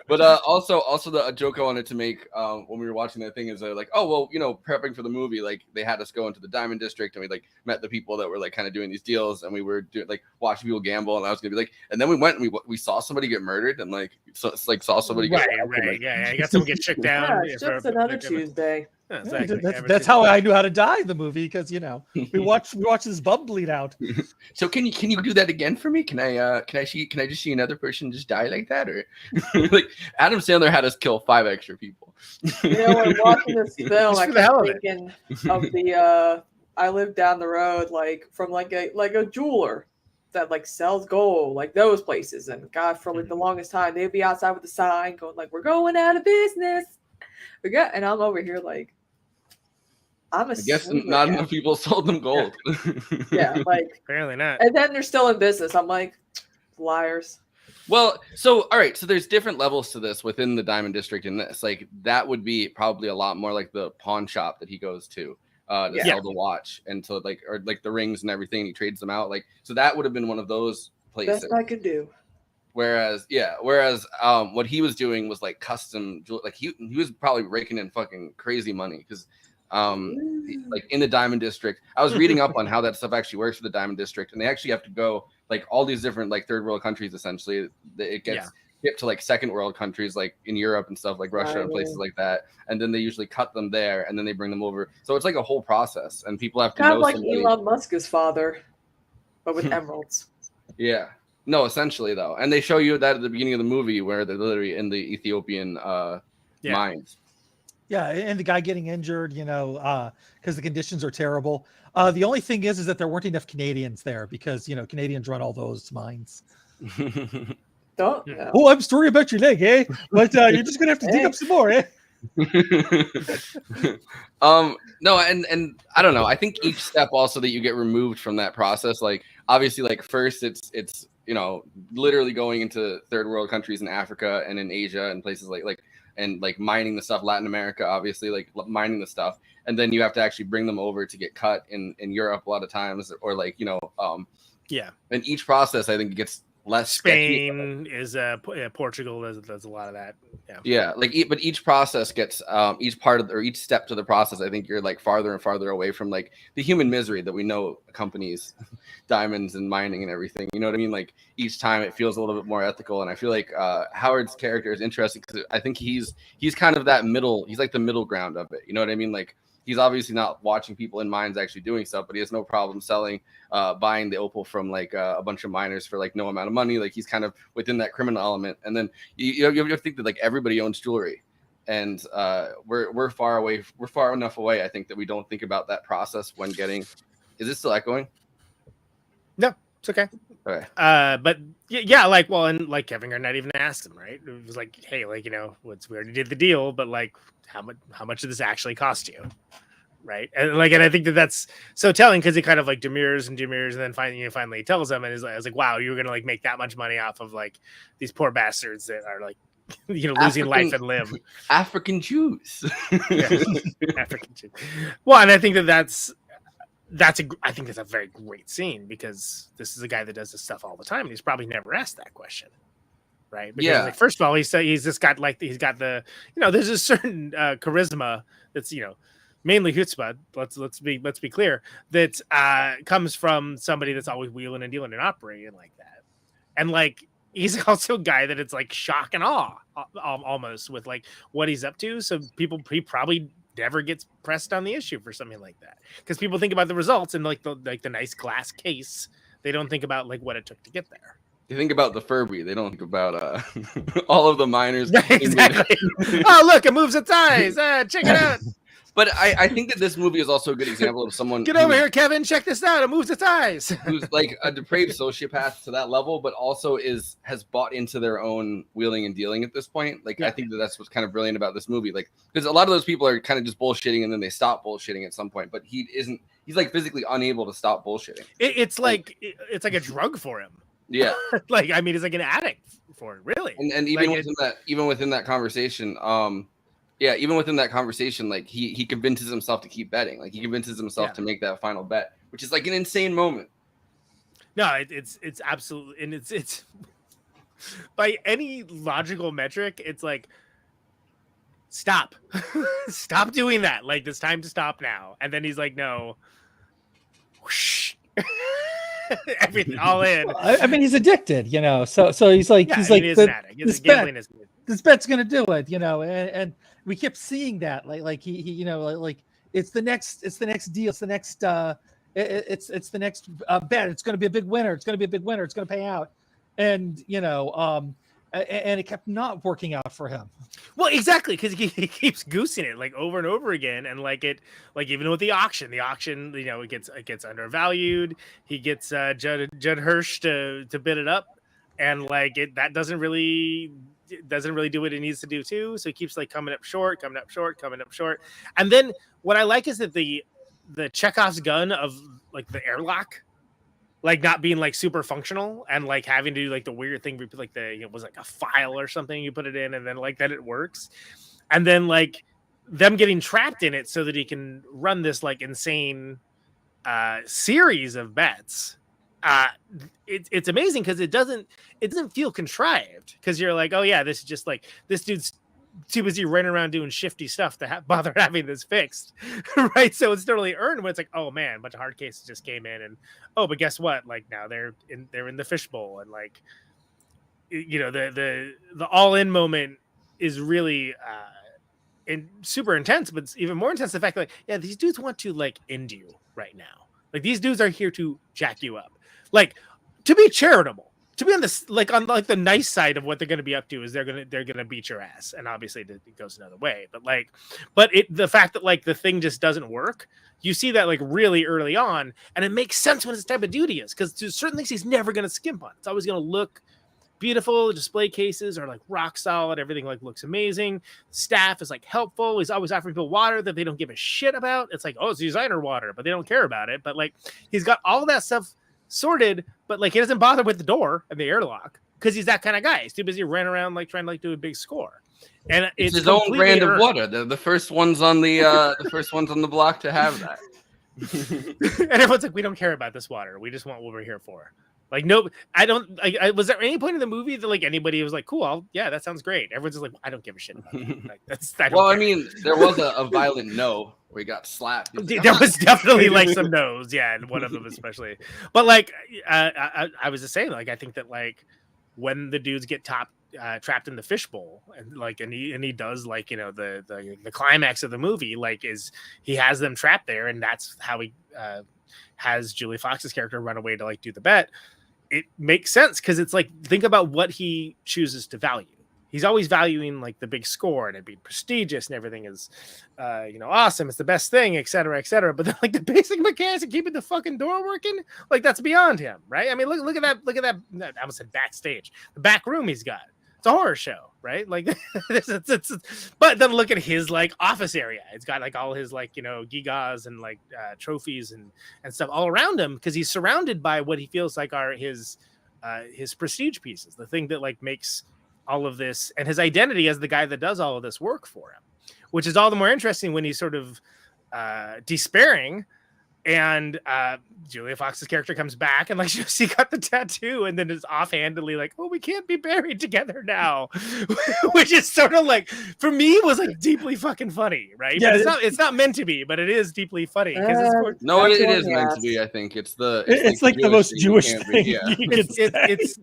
But also a joke I wanted to make when we were watching that thing is like, oh well, prepping for the movie, like they had us go into the Diamond District and we like met the people that were like kind of doing these deals, and we were doing like watching people gamble, and I was gonna be like, and then we went and we saw somebody get murdered, and like saw somebody get right, yeah, you got someone get shook down. It's just another Tuesday. Yeah, exactly. That's how I knew how to die in the movie, because we watched this bum bleed out. So can you do that again for me? Can I just see another person just die like that? Or like Adam Sandler had us kill 5 extra people. When watching this film, I kept thinking of the I live down the road, like from like a jeweler that like sells gold, like those places. And God, for like the longest time, they'd be outside with a sign going like, "We're going out of business." And I'm over here like, I guess not enough people sold them gold. Yeah, like apparently not. And then they're still in business. I'm like, liars. Well, so all right, so there's different levels to this within the Diamond District. In this, like that would be probably a lot more like the pawn shop that he goes to sell the watch and to like or like the rings and everything. And he trades them out, like so that would have been one of those places. Best I could do. Whereas what he was doing was like custom, like he was probably raking in fucking crazy money because like in the Diamond District, I was reading up on how that stuff actually works for the Diamond District, and they actually have to go like all these different like third world countries. Essentially, it gets shipped to like second world countries like in Europe and stuff like Russia and places like that, and then they usually cut them there and then they bring them over. So it's like a whole process, and people have to kind know of like somebody. Elon Musk's father, but with emeralds. Yeah. No, essentially though, and they show you that at the beginning of the movie where they're literally in the Ethiopian mines. Yeah, and the guy getting injured, because the conditions are terrible. The only thing is that there weren't enough Canadians there because Canadians run all those mines. Don't. Oh, I'm sorry about your leg, eh? But you're just gonna have to dig up some more, eh? No, and I don't know. I think each step also that you get removed from that process, like obviously, like first it's literally going into third world countries in Africa and in Asia and places like mining the stuff, Latin America, obviously, like mining the stuff, and then you have to actually bring them over to get cut in Europe a lot of times, or like and each process I think gets less. Spain is Portugal does a lot of that. But each process gets each part of or each step to the process, I think you're like farther and farther away from like the human misery that we know accompanies diamonds and mining and everything, you know what I mean? Like each time it feels a little bit more ethical, and I feel like Howard's character is interesting because I think he's kind of that middle, he's like the middle ground of it, you know what I mean? Like he's obviously not watching people in mines actually doing stuff, but he has no problem selling, buying the opal from like a bunch of miners for like no amount of money. Like he's kind of within that criminal element. And then you have to think that like everybody owns jewelry, and we're far away. We're far enough away, I think, that we don't think about that process when getting. Is it still echoing? No, it's okay. Okay. But yeah, like and like Kevin Garnett even asked him, right? It was like, hey, like we already did the deal, but like how much did this actually cost you? right? And I think that's so telling because he kind of like demurs and then finally tells them, and I was like, wow, you were gonna like make that much money off of like these poor bastards that are like losing life and limb. African Jews. African Jews. Well, and I think I think that's a very great scene because this is a guy that does this stuff all the time, and he's probably never asked that question. Right. Because, like, first of all, he's just got he's got the there's a certain charisma that's mainly chutzpah. Let's be clear that comes from somebody that's always wheeling and dealing and operating like that, and like he's also a guy that it's like shock and awe almost with like what he's up to. So he probably never gets pressed on the issue for something like that because people think about the results and like the nice glass case. They don't think about like what it took to get there. They think about the Furby. They don't think about all of the miners. Exactly. Oh, look, it moves its eyes. Check it out. But I think that this movie is also a good example of someone. Get over here, Kevin. Check this out. It moves its eyes. Who's like a depraved sociopath to that level, but also has bought into their own wheeling and dealing at this point. Like, I think that's what's kind of brilliant about this movie. Like, because a lot of those people are kind of just bullshitting and then they stop bullshitting at some point. But he isn't. He's like physically unable to stop bullshitting. It's like a drug for him. Yeah. Like, I mean, it's like an addict for it, really. And even within that conversation, like he convinces himself to keep betting. Like he convinces himself to make that final bet, which is like an insane moment. No, it's absolutely, and it's by any logical metric, it's like stop doing that. Like it's time to stop now. And then he's like, no. Whoosh. Everything all in. I mean, he's addicted, So he's like, he's like, an addict. This bet's gonna do it, and we kept seeing that, like he like it's the next deal, it's the next it's the next bet. It's gonna be a big winner. It's gonna pay out, and and it kept not working out for him. Well, exactly, because he keeps goosing it like over and over again, and like even with the auction, it gets undervalued. He gets Judd Hirsch to bid it up, and like that doesn't really do what it needs to do too. So he keeps like coming up short, and then what I like is that the Chekhov's gun of like the airlock. Like not being like super functional and like having to do like the weird thing where like it was like a file or something, you put it in and then like that it works, and then like them getting trapped in it so that he can run this like insane series of bets. It's amazing because it doesn't feel contrived because you're like, oh yeah, this is just like this dude's too busy running around doing shifty stuff to bother having this fixed, right? So it's totally earned when it's like, oh man, a bunch of hard cases just came in, and but guess what? Like now they're in the fishbowl, and like the all-in moment is really super intense, but it's even more intense the fact that like, these dudes want to like end you right now. Like these dudes are here to jack you up, like to be charitable. To be on this, like on like the nice side of what they're going to be up to is they're gonna beat your ass, and obviously it goes another way. But the fact that like the thing just doesn't work, you see that like really early on, and it makes sense when it's the type of dude he is, because to certain things he's never going to skimp on. It's always going to look beautiful. Display cases are like rock solid. Everything like looks amazing. Staff is like helpful. He's always offering people water that they don't give a shit about. It's like, oh, it's designer water, but they don't care about it. But like he's got all that stuff sorted, but like he doesn't bother with the door and the airlock because he's that kind of guy. He's too busy running around like trying to like do a big score. And it's his own brand of water. They're the first ones on the block to have that. And everyone's like, we don't care about this water. We just want what we're here for. Like, no, I don't. Was there any point in the movie that like anybody was like, "Cool, that sounds great"? Everyone's just like, "I don't give a shit about it." Like, I mean, there was a violent no where he got slapped. There was definitely like some no's, and one of them especially. But like, I was just saying, like, I think that like when the dudes get trapped in the fishbowl, and he does like the climax of the movie, like he has them trapped there, and that's how he has Julie Fox's character run away to like do the bet. It makes sense because it's like, think about what he chooses to value. He's always valuing like the big score and it being prestigious and everything is, awesome. It's the best thing, et cetera, et cetera. But then like the basic mechanics of keeping the fucking door working, like that's beyond him, right? I mean, look at that. I almost said backstage, the back room he's got. It's a horror show, right? Like, but then look at his like office area. It's got like all his like gigas and like trophies and stuff all around him because he's surrounded by what he feels like are his prestige pieces, the thing that like makes all of this and his identity as the guy that does all of this work for him, which is all the more interesting when he's sort of despairing. And Julia Fox's character comes back and like she got the tattoo and then is offhandedly like, oh, we can't be buried together now, which is sort of like for me was like deeply fucking funny, right? Yeah, but it's not meant to be, but it is deeply funny. No, it is meant to be. I think it's like the most Jewish thing. Yeah. It's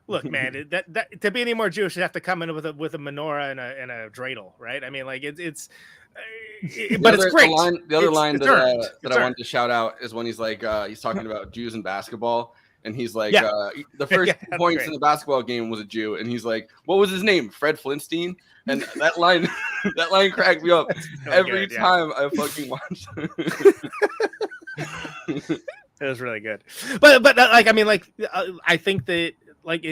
look, man, that to be any more Jewish, you have to come in with a menorah and a dreidel, right? I mean, like it's. But it's great. The other line that I wanted to shout out is when he's like, he's talking about Jews in basketball, and he's like, the first points in the basketball game was a Jew, and he's like, what was his name? Fred Flintstein. And that line, cracked me up every time I fucking watched it. It was really good, but like I mean, like I think that like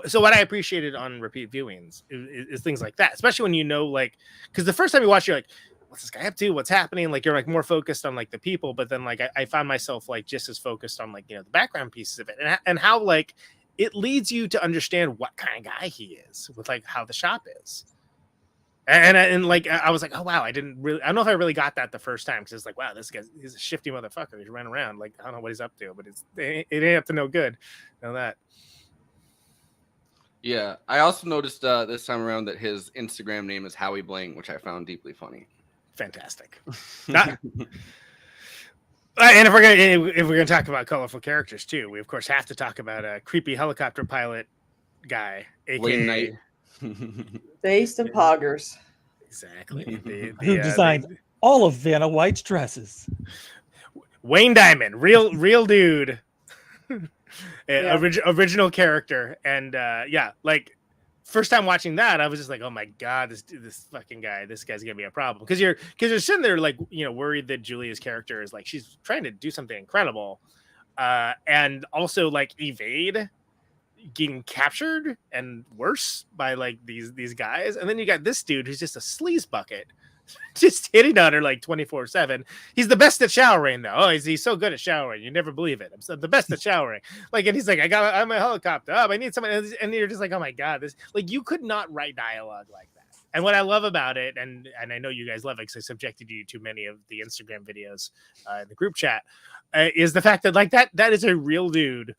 so what I appreciated on repeat viewings is things like that, especially when like because the first time you watch you're like, what's this guy up to, what's happening, like you're like more focused on like the people, but then like I found myself like just as focused on like the background pieces of it and how like it leads you to understand what kind of guy he is with like how the shop is. And like I was like, oh wow, I don't know if I really got that the first time because it's like, wow, this he's a shifty motherfucker. He's running around like I don't know what he's up to, but it ain't up to no good. Know that. Yeah, I also noticed this time around that his Instagram name is Howie Bling, which I found deeply funny. Fantastic. And if we're gonna talk about colorful characters too, we of course have to talk about a creepy helicopter pilot guy, aka Wayne Knight. Based in Poggers. Exactly. Who designed all of Vanna White's dresses. Wayne Diamond, real dude. Original character. And like first time watching that, I was just like, oh my God, this fucking guy, this guy's gonna be a problem. Because you're sitting there like, worried that Julia's character is like she's trying to do something incredible. And also like evade getting captured and worse by like these guys, and then you got this dude who's just a sleaze bucket just hitting on her like 24/7. He's the best at showering though. He's so good at showering, you never believe it. I'm so the best at showering, like, and he's like, I'm a helicopter up, I need someone, and you're just like, oh my God, this, like, you could not write dialogue like that. And what I love about it, and I know you guys love it because I subjected you to many of the Instagram videos in the group chat, is the fact that like that is a real dude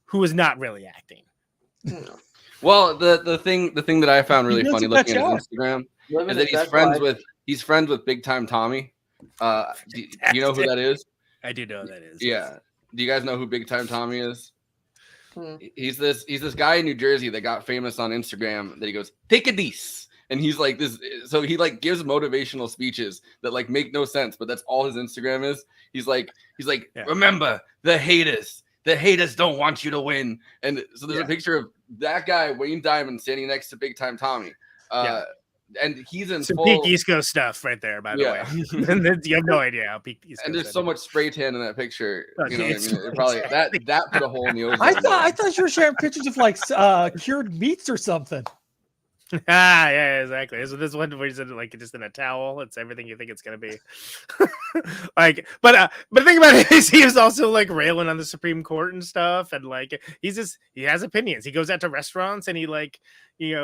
who is not really acting. Well, the thing that I found really funny looking at his Instagram is that he's friends with Big Time Tommy. Do you know who that is? I do know who that is. Yeah. Do you guys know who Big Time Tommy is? He's this guy in New Jersey that got famous on Instagram that he goes, take a dice. And he's like this, so he like gives motivational speeches that like make no sense, but that's all his Instagram is. He's like, remember the haters don't want you to win. And so there's a picture of that guy, Wayne Diamond, standing next to Big Time Tommy. And he's in full peak East Coast stuff right there, by the way. And you have no idea how peak East Coast. And there's so much spray tan in that picture. You know what I mean? It probably that put a hole in the ozone. I thought you were sharing pictures of like cured meats or something. Yeah, exactly. So this one where he's in, like just in a towel. It's everything you think it's gonna be. Like, but the thing about it is he was also like railing on the Supreme Court and stuff, and like he has opinions. He goes out to restaurants and he like, you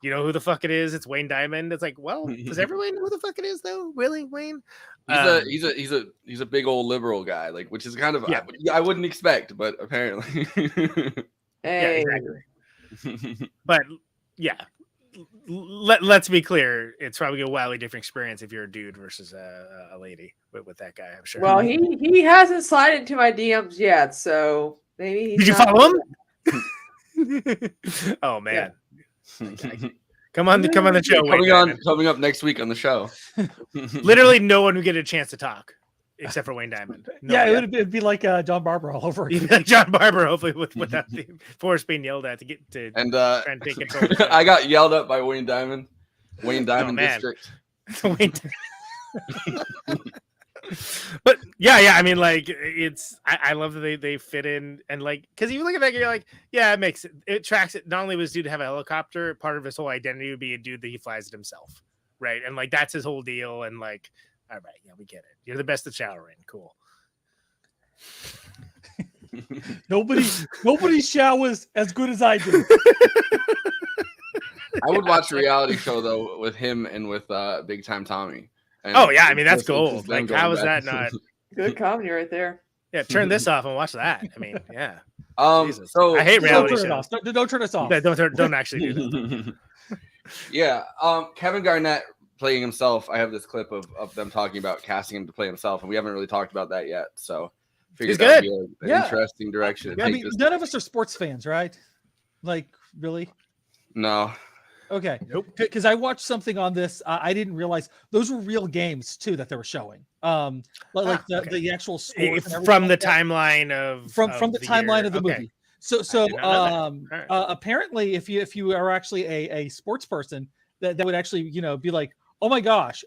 know who the fuck it is. It's Wayne Diamond. It's like, well, does everyone know who the fuck it is though? Really, Wayne? He's a big old liberal guy, like, which is kind of I wouldn't expect, but apparently. Yeah, exactly. But yeah. Let's be clear, it's probably a wildly different experience if you're a dude versus a lady with that guy, I'm sure. Well, he hasn't slid into my DMs yet, so maybe did you follow him? Oh man. Come on the show. Coming up next week on the show. Literally no one would get a chance to talk except for Wayne Diamond. It'd be like John Barber all over again. Like John Barber, hopefully without the Forrest being yelled at to get to try and take control. I got yelled at by Wayne Diamond. Wayne Diamond District. But yeah, I mean, like I love that they fit in, and like because you look at that, you're like, yeah, it tracks it. Not only was dude to have a helicopter, part of his whole identity would be a dude that he flies it himself, right? And like that's his whole deal. And like, all right, yeah, we get it. You're the best at showering, cool. Nobody showers as good as I do. I would watch a reality show though with him and with Big Time Tommy. And oh yeah, I mean that's gold. Like how is that not good comedy right there? Yeah, turn this off and watch that. I mean, yeah. Jesus. So I hate reality shows. Don't turn us off. Yeah, don't actually do that. Yeah, Kevin Garnett playing himself. I have this clip of them talking about casting him to play himself, and we haven't really talked about that yet. So he's good. Be an interesting direction. Yeah, I mean, none of us are sports fans, right? Like, really? No. Okay. Nope. Because I watched something on this. I didn't realize those were real games too that they were showing. The actual scores from the timeline of the timeline of the movie. So apparently, if you are actually a sports person, that would actually be like, oh my gosh,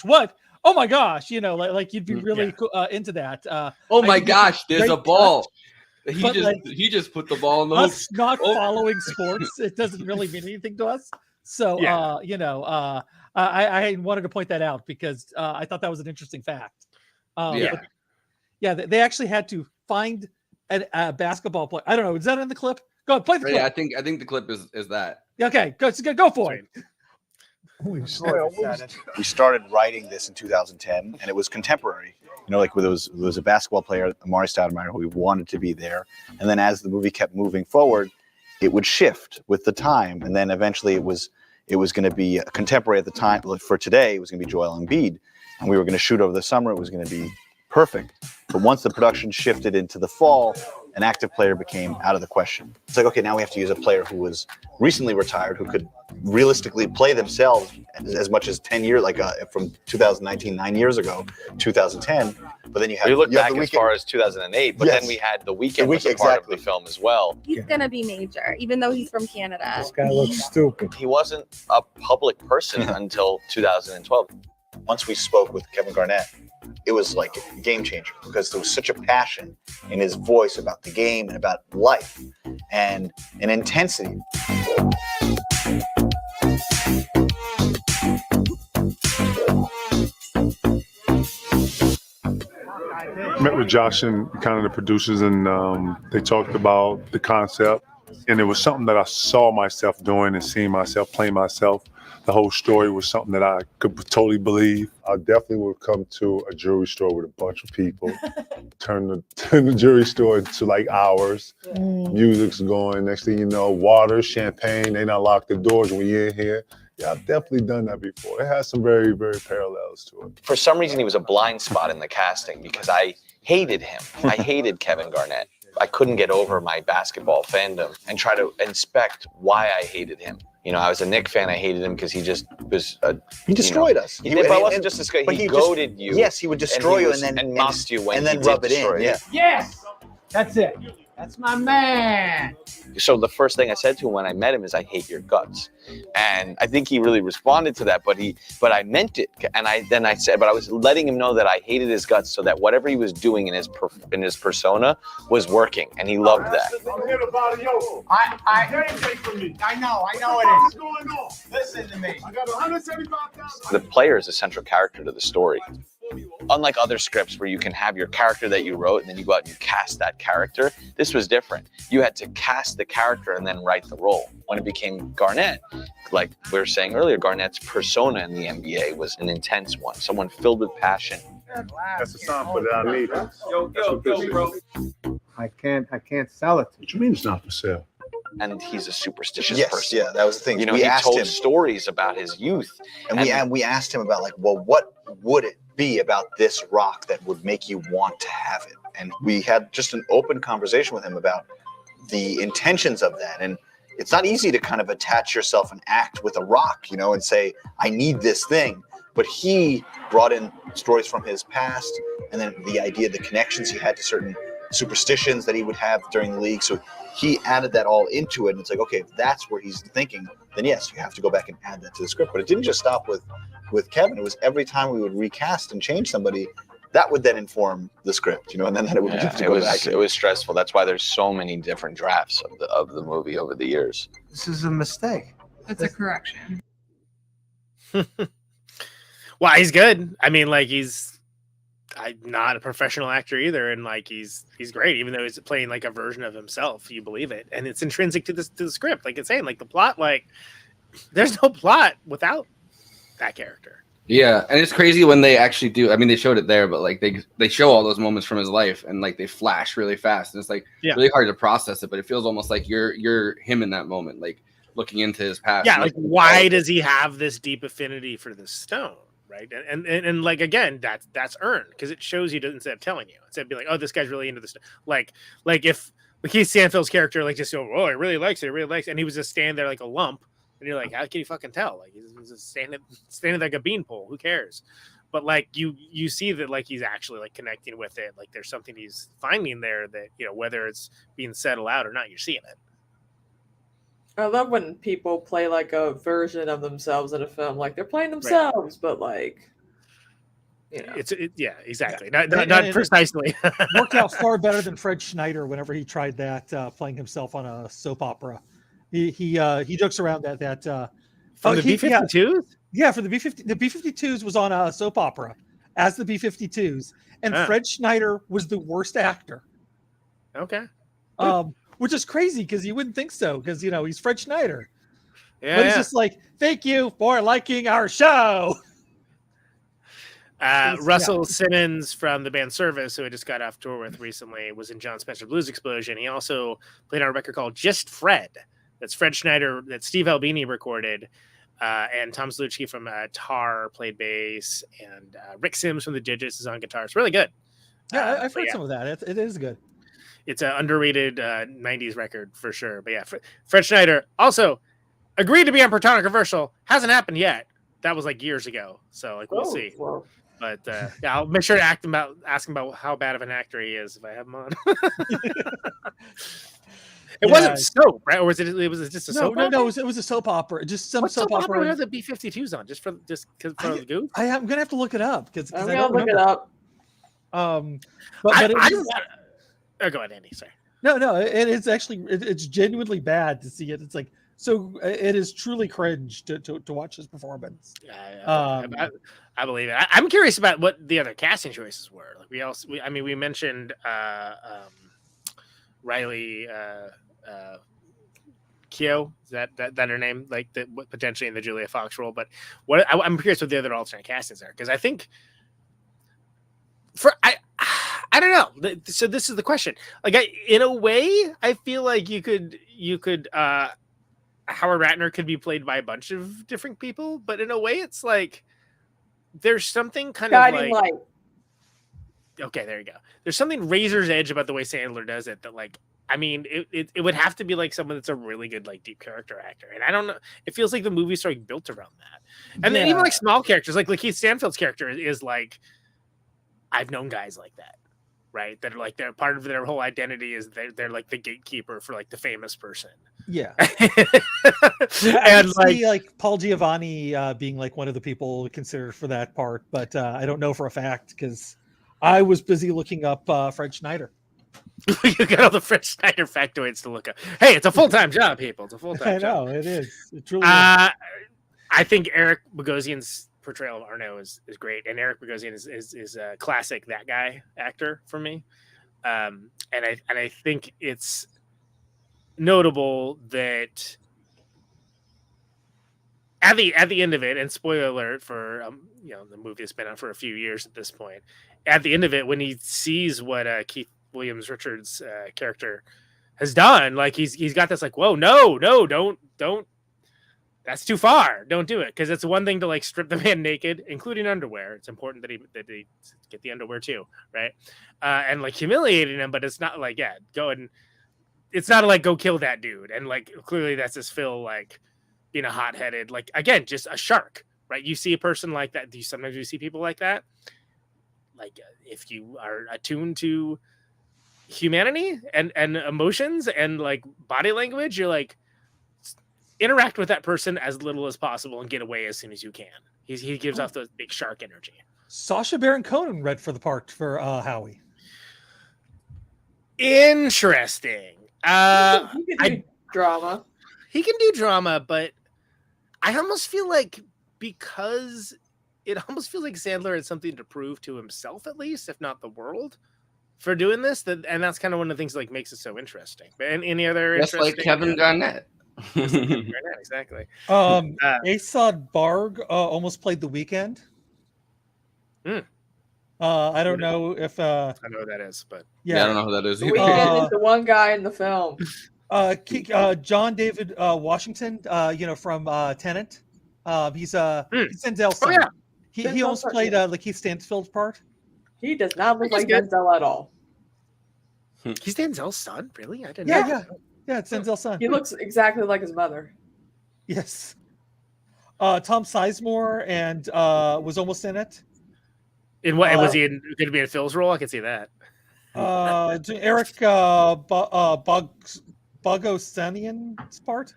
what? Oh my gosh, like you'd be really into that. Oh my gosh, there's a ball. He just put the ball in the hoop. Not following sports, it doesn't really mean anything to us. So I wanted to point that out because I thought that was an interesting fact. They actually had to find a basketball player. I don't know. Is that in the clip? Go ahead, play the clip. Yeah, I think the clip is that. Okay, go for it. We started writing this in 2010, and it was contemporary. Like there was a basketball player, Amari Stoudemire, who we wanted to be there. And then as the movie kept moving forward, it would shift with the time. And then eventually it was going to be contemporary at the time. For today, it was going to be Joel Embiid. And we were going to shoot over the summer. It was going to be perfect. But once the production shifted into the fall, an active player became out of the question. It's like, okay, now we have to use a player who was recently retired, who could realistically play themselves as much as 10 years, like from 2019, 9 years ago, 2010. But then you look back as far as 2008, but then we had The Weeknd was a part of the film as well. He's gonna be major, even though he's from Canada. This guy looks stupid. He wasn't a public person until 2012. Once we spoke with Kevin Garnett, it was like a game changer because there was such a passion in his voice about the game and about life and an intensity. Met with Josh and kind of the producers, and they talked about the concept, and it was something that I saw myself doing and seeing myself playing myself. The whole story was something that I could totally believe. I definitely would come to a jewelry store with a bunch of people, turn the jewelry store into like hours. Music's going. Next thing you know, water, champagne. They not lock the doors when you're in here. Yeah, I've definitely done that before. It has some very, very parallels to it. For some reason, he was a blind spot in the casting because I hated him. I hated Kevin Garnett. I couldn't get over my basketball fandom and try to inspect why I hated him. I was a Knicks fan. I hated him because he just was he destroyed us. He did, but it wasn't just this guy. He goaded you. Yes, he would destroy you and mocked you when and then he rub did it in. destroy you. Yes, that's it. That's my man. So the first thing I said to him when I met him is, "I hate your guts," and I think he really responded to that. But I meant it, and I said, but I was letting him know that I hated his guts, so that whatever he was doing in his persona was working, and he loved that. I'm here to bother you. I know it is. What's going on? Listen to me. I got 175,000. The player is a central character to the story. Unlike other scripts where you can have your character that you wrote and then you go out and you cast that character, this was different. You had to cast the character and then write the role. When it became Garnett, like we were saying earlier, Garnett's persona in the NBA was an intense one, someone filled with passion. That's a sign for that I need. Yo, bro. I can't sell it. What you mean it's not for sale? And he's a superstitious yes, person. Yeah, that was the thing. He asked told him stories about his youth. And we asked him about like, well, what would it be about this rock that would make you want to have it? And we had just an open conversation with him about the intentions of that. And it's not easy to kind of attach yourself and act with a rock, and say, I need this thing. But he brought in stories from his past and then the idea, the connections he had to certain superstitions that he would have during the league. So he added that all into it. And it's like, okay, if that's where he's thinking, then yes, you have to go back and add that to the script. But it didn't just stop with Kevin. It was every time we would recast and change somebody, that would then inform the script, and then it would have to it go was back. it was stressful. That's why there's so many different drafts of the movie over the years. This is a mistake. It's a correction. Well, he's good. I mean, like he's not a professional actor either, and like he's great, even though he's playing like a version of himself. You believe it, and it's intrinsic to the script. Like it's saying, like the plot, like there's no plot without that character. Yeah, and it's crazy when they actually do. I mean, they showed it there, but like they show all those moments from his life, and like they flash really fast, and it's like really hard to process it. But it feels almost like you're him in that moment, like looking into his past. Yeah, like why does he have this deep affinity for this stone? Right. And like, again, that's earned because it shows you instead of telling you, instead of being like, oh, this guy's really into this. Like if Keith Stanfield's character, like just go, oh, he really likes it. And he was just standing there like a lump. And you're like, how can you fucking tell? Like he's just standing like a beanpole. Who cares? But like you see that like he's actually like connecting with it. Like there's something he's finding there that, whether it's being said aloud or not, you're seeing it. I love when people play like a version of themselves in a film, like they're playing themselves, but like, yeah, exactly. Not precisely. Worked out far better than Fred Schneider whenever he tried that playing himself on a soap opera. He jokes around that from the B-52s. Yeah, for the B-50, the B-52s was on a soap opera as the B-52s, and Fred Schneider was the worst actor. Okay. Which is crazy because you wouldn't think so because he's Fred Schneider. Yeah, but he's just like, thank you for liking our show. Russell Simmons from the band Service, who I just got off tour with recently, was in John Spencer Blues Explosion. He also played on a record called Just Fred. That's Fred Schneider that Steve Albini recorded. And Tom Zlutsky from Tar played bass. And Rick Sims from the Digits is on guitar. It's really good. Yeah, I've heard some of that. It is good. It's an underrated 90s record for sure. But yeah, Fred Schneider also agreed to be on Protocontroversial. Hasn't happened yet. That was like years ago. So like we'll see. Well. But yeah, I'll make sure to ask him about how bad of an actor he is if I have him on. It wasn't soap, right? Or was it? It was just a soap opera? No, it was a soap opera. Just some soap opera. Have the B-52s on just for the goof. I'm gonna have to look it up because I'm gonna look it up. Go ahead, Andy. Sorry. No, it's actually it's genuinely bad to see it. It's like so it is truly cringe to watch his performance. I believe it. I'm curious about what the other casting choices were. Like we mentioned Riley Keough. Is that her name? Like potentially in the Julia Fox role. But I'm curious what the other alternate castings are because I think I don't know. So this is the question. Like, in a way, I feel like you could Howard Ratner could be played by a bunch of different people, but in a way, it's like there's something kind of like. Okay, there you go. There's something razor's edge about the way Sandler does it. That like, I mean, it would have to be like someone that's a really good like deep character actor, and I don't know. It feels like the movie's sort of built around that, and then even like small characters, like Keith Stanfield's character is like, I've known guys like that. Right, that are like they're part of their whole identity is they're like the gatekeeper for like the famous person. Yeah, and like Paul Giovanni being like one of the people considered for that part, but I don't know for a fact because I was busy looking up Fred Schneider. You got all the Fred Schneider factoids to look up. Hey, it's a full-time job, people. It's a full-time job. I know it is. It truly is. I think Eric Bogosian's portrayal of Arno is great, and Eric Bogosian is a classic that guy actor for me, and I think it's notable that at the end of it, and spoiler alert for the movie has been out for a few years at this point. At the end of it, when he sees what Keith Williams Richards' character has done, like he's got this like, whoa, no, don't. That's too far. Don't do it because it's one thing to like strip the man naked, including underwear. It's important that he get the underwear too, right? And like humiliating him, but it's not like it's not like go kill that dude. And like clearly that's just Phil like being a hot-headed, like again just a shark, right? You see a person like that. Sometimes you see people like that. Like if you are attuned to humanity and emotions and like body language, you're like. Interact with that person as little as possible and get away as soon as you can. He gives off the big shark energy. Sacha Baron Cohen read for the part for Howie. Interesting. He can do drama. He can do drama, but I almost feel like because it almost feels like Sandler had something to prove to himself, at least, if not the world, for doing this. And that's kind of one of the things that like makes it so interesting. But any other Just like Kevin Garnett. Exactly. Asad Barg almost played The Weeknd. I don't know if I know who that is, but yeah, I don't know who that is. The Weeknd is the one guy in the film. John David Washington, from Tenet. He's Denzel's son. Oh, yeah. He almost played Lakeith Stanfield's part. He does not look like Denzel at all. He's Denzel's son, really? I didn't. Yeah. It's Denzel's son. He looks exactly like his mother. Yes. Tom Sizemore and was almost in it. In what was he going to be in Phil's role? I can see that. Eric Bogosian's part.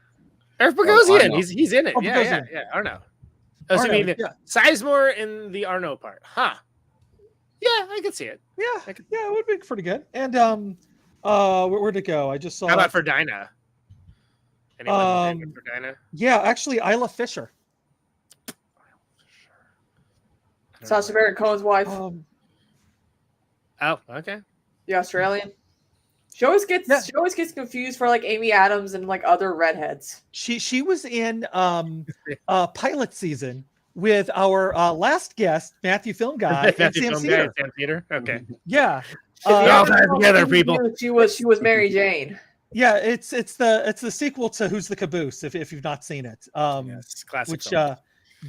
Eric Bogosian. Arno. He's in it. Oh, Yeah. Arno. Oh, so Arno, you mean yeah. Sizemore in the Arno part? Huh. Yeah, I can see it. Yeah, it would be pretty good. And where'd it go? I just saw. How about for Dinah? Anyone for Dinah? Yeah, actually, Isla Fisher. Sacha Baron Cohen's wife. Oh, okay. The Australian. She always gets confused for like Amy Adams and like other redheads. She was in pilot season with our last guest, Matthew Film Guy, and Sam Cedar. Sam Cedar. Okay. Yeah. All tied together, people. She was Mary Jane. Yeah, it's the sequel to Who's the Caboose if you've not seen it. Yes, classic. Which film.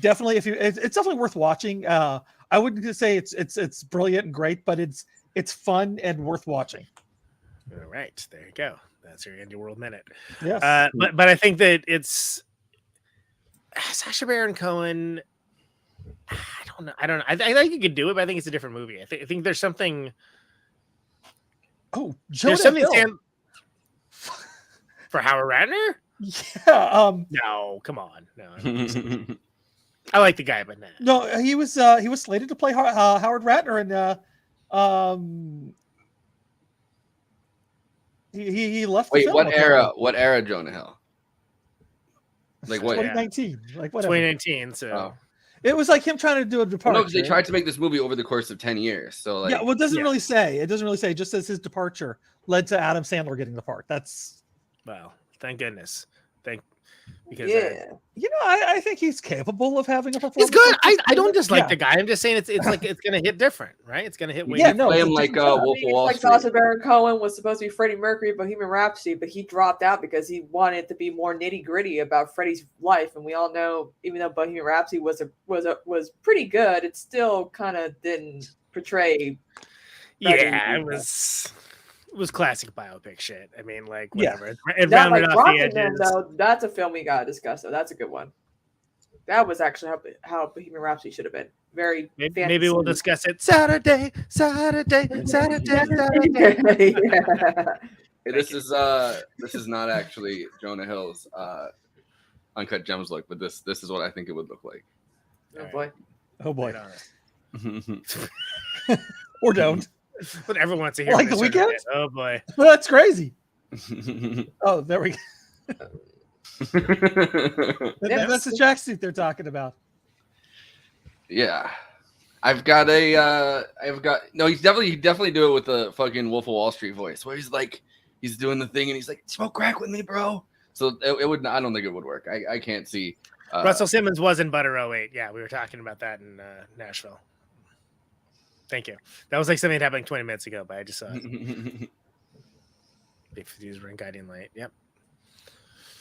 definitely it's definitely worth watching. I wouldn't say it's brilliant and great, but it's fun and worth watching. All right, there you go. That's your Indie World Minute. Yes. But I think that it's Sacha Baron Cohen. I don't know. I think you could do it, but I think it's a different movie. I think there's something. Oh, there's something for Howard Ratner. Yeah. No, come on. No. I like the guy, but nah. No, he was slated to play Howard Ratner, and he left. Wait, the film what era? apparently. What era, Jonah Hill? Like what? 2019. Like whatever. 2019. So it was like him trying to do a departure. No, because they tried to make this movie over the course of 10 years. So like, yeah, well, it doesn't really say. It doesn't really say. It just says his departure led to Adam Sandler getting the part. That's well, thank goodness. Because I think he's capable of having a performance. He's good. I don't dislike the guy. I'm just saying it's like it's gonna hit different, right? It's gonna hit. Play him like Wolf of Wall Like Street. Sacha Baron Cohen was supposed to be Freddie Mercury, Bohemian Rhapsody, but he dropped out because he wanted to be more nitty gritty about Freddie's life. And we all know, even though Bohemian Rhapsody was pretty good, it still kind of didn't portray. Yeah, it was classic biopic shit. I mean, like whatever. It Not rounded like off the Rocket Man, edges. though. That's a film we gotta discuss. Though that's a good one. That was actually how Bohemian Rhapsody should have been. Very. Maybe we'll discuss it Saturday. Hey, this is not actually Jonah Hill's Uncut Gems look, but this is what I think it would look like. Oh boy. Oh boy. Or don't. But everyone wants to hear Like this The sort of Weeknd? bit. Oh boy. Well, that's crazy. Oh, there we go. That's the tracksuit they're talking about. Yeah. He's definitely do it with the fucking Wolf of Wall Street voice where he's like, he's doing the thing and he's like, smoke crack with me, bro. So it would, I don't think it would work. I can't see. Russell Simmons was in Butter 08. Yeah, we were talking about that in Nashville. Thank you. That was like something that happened 20 minutes ago, but I just saw it. If these were guiding light. Yep.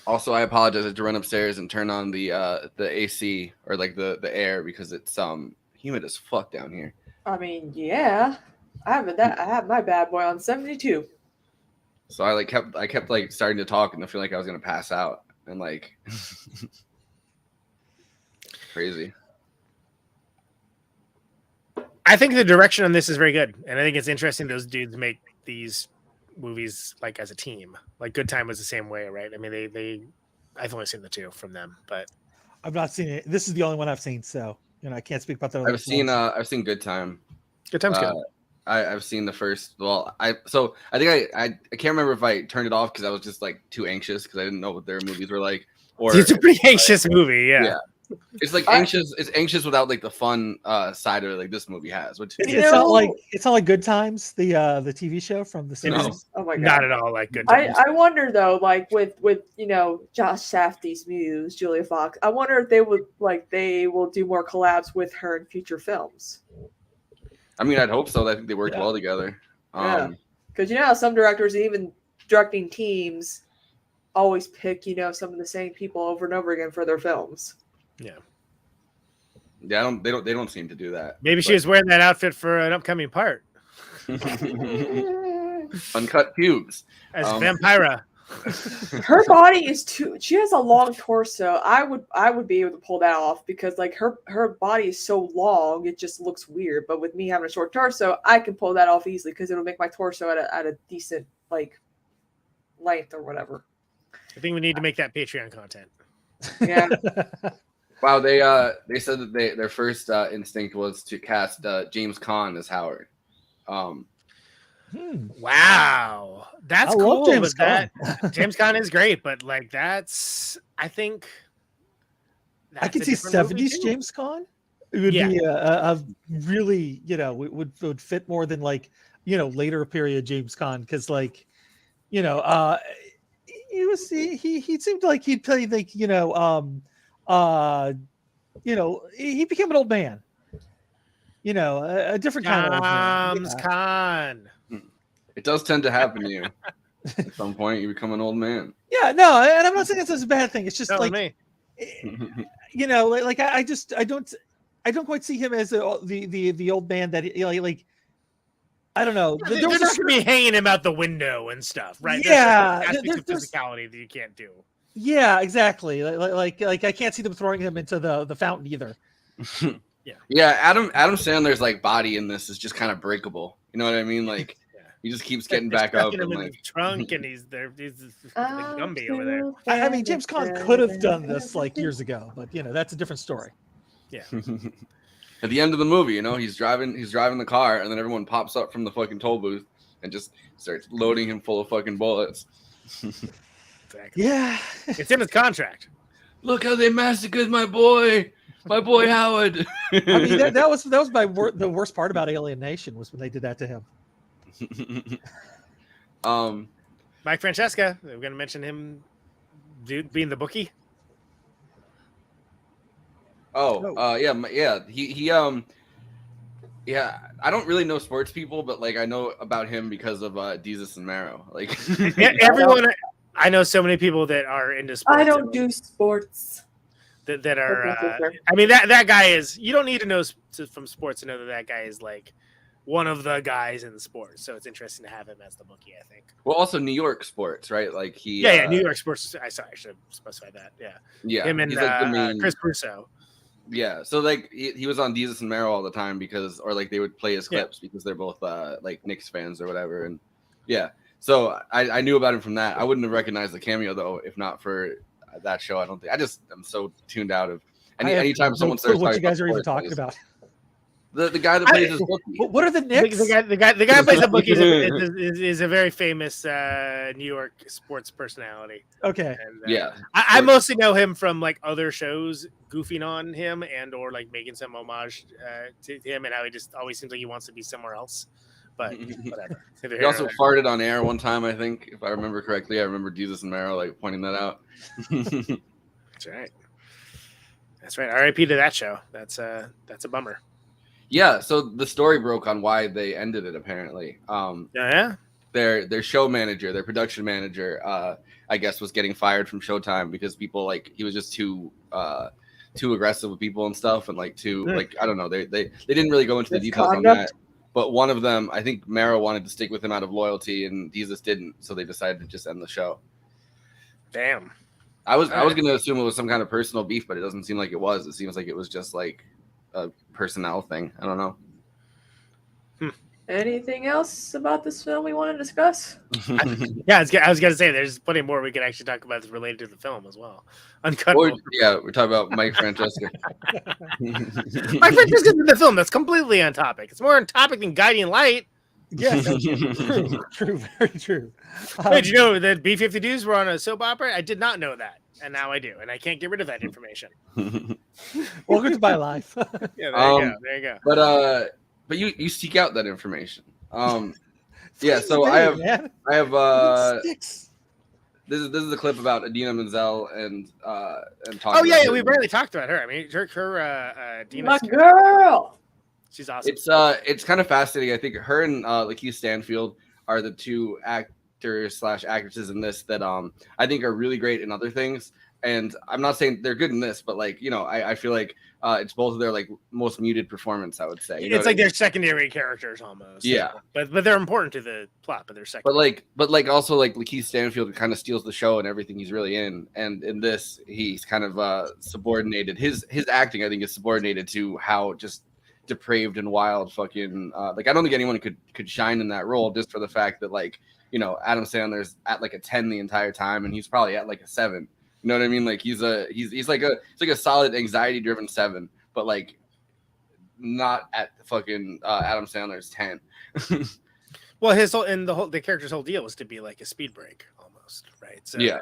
Also, I apologize. I had to run upstairs and turn on the AC or like the air because it's humid as fuck down here. I mean, yeah. I have my bad boy on 72. So I kept like starting to talk and I feel like I was gonna pass out and like crazy. I think the direction on this is very good, and I think it's interesting those dudes make these movies like as a team. Like Good Time was the same way, right? I mean, I've only seen the two from them, but I've not seen it. This is the only one I've seen, so You know, I can't speak about the other I've seen Good Time. Good Time's good. I've seen the first. Well, I think I can't remember if I turned it off because I was just like too anxious because I didn't know what their movies were like. Or It's a pretty anxious movie, yeah. It's like anxious. It's anxious without like the fun side of it, like this movie has. Which it's not like Good Times, the TV show from the No. 70s. Oh my god, Not at all like Good Times. I wonder though, like with Josh Safdie's muse, Julia Fox. I wonder if they will do more collabs with her in future films. I mean, I'd hope so. I think they worked well together. Because how some directors, even directing teams, always pick some of the same people over and over again for their films. Yeah. Yeah, they don't seem to do that. Maybe she was wearing that outfit for an upcoming part. Uncut pubes. As Vampira. Her body is she has a long torso. I would be able to pull that off because like her body is so long, it just looks weird. But with me having a short torso, I can pull that off easily because it'll make my torso at a decent like length or whatever. I think we need to make that Patreon content. Yeah. Wow, they said that their first instinct was to cast James Caan as Howard. Wow, that's I cool. love James but Caan. James Caan is great, but like I think I could see 70s James Caan. It would be a really would fit more than like later period James Caan because like he seemed like he'd play like he became an old man. A different kind of old man. James Caan. It does tend to happen to you. At some point, you become an old man. Yeah, no, and I'm not saying it's a bad thing. It's just Tell like me. I don't quite see him as the old man that I don't know. They're not going to be hanging him out the window and stuff, right? Yeah, there's physicality that you can't do. Yeah, exactly. Like I can't see them throwing him into the fountain either. Yeah, Adam Sandler's like body in this is just kind of breakable. You know what I mean? Like he just keeps getting back up Him and in like the trunk, and he's like Gumby over there. I mean, James Caan could have done this like years ago, but that's a different story. Yeah. At the end of the movie, he's driving the car, and then everyone pops up from the fucking toll booth and just starts loading him full of fucking bullets. Exactly. Yeah, it's in his contract. Look how they massacred my boy Howard. I mean, that was the worst part about Alien Nation was when they did that to him. Mike Francesca, we're going to mention him being the bookie. Yeah. He I don't really know sports people, but like I know about him because of Jesus and Marrow. Like everyone, I know so many people that are into sports. I don't do sports. That are. I mean that guy is. You don't need to know from sports to know that guy is like one of the guys in the sport. So it's interesting to have him as the bookie, I think. Well, also New York sports, right? Like he. Yeah, New York sports. I should have specified that. Yeah. Him and he's like the main... Chris Russo. Yeah, so like he was on Jesus and Marrow all the time or they would play his clips because they're both like Knicks fans or whatever, and so I knew about him from that. I wouldn't have recognized the cameo though if not for that show. I don't think I'm so tuned out of anytime someone starts what talking you guys about are even sports, talking about. The guy that plays his bookie. What are the Knicks? The guy who plays the bookie is a very famous New York sports personality. Okay. And, I mostly know him from like other shows goofing on him or like making some homage to him and how he just always seems like he wants to be somewhere else. But whatever. He also farted on air one time, I think, if I remember correctly. I remember Jesus and Marrow like pointing that out. That's right. That's right. R.I.P. to that show. That's a bummer. Yeah, so the story broke on why they ended it. Apparently, their show manager, their production manager, I guess, was getting fired from Showtime because people he was just too aggressive with people and stuff, and I don't know, they didn't really go into the details on that. But one of them, I think Marrow wanted to stick with him out of loyalty, and Jesus didn't, so they decided to just end the show. Damn. I was going to assume it was some kind of personal beef, but it doesn't seem like it was. It seems like it was just like a personnel thing. I don't know. Anything else about this film we want to discuss? Yeah, I was gonna say there's plenty more we could actually talk about that's related to the film as well. Uncut. We're talking about Mike Francesca. Mike Francesca's in the film. That's completely on topic. It's more on topic than Guiding Light. Yes, true, very true. Did you know that B-52s were on a soap opera? I did not know that, and now I do, and I can't get rid of that information. Welcome to my life. Yeah, there you go. But you seek out that information. Yeah. So I have this is a clip about Idina Menzel and talking. Oh yeah, about we barely talked about her. I mean, her my girl. She's awesome. It's kind of fascinating. I think her and Lakeith Stanfield are the two actors/actresses in this that I think are really great in other things. And I'm not saying they're good in this, but like, you know, I feel like it's both of their like most muted performance, I would say. You know it's like they're secondary characters almost. Yeah. But they're important to the plot, but they're secondary. But like also like Lakeith Stanfield kind of steals the show and everything he's really in. And in this, he's kind of subordinated. His acting, I think, is subordinated to how just depraved and wild fucking like I don't think anyone could shine in that role just for the fact that like, you know, Adam Sandler's at like a 10 the entire time and he's probably at like a 7. You know what I mean? Like he's like a solid anxiety driven 7, but like not at fucking Adam Sandler's 10. Well, the character's whole deal was to be like a speed break almost, right? So yeah,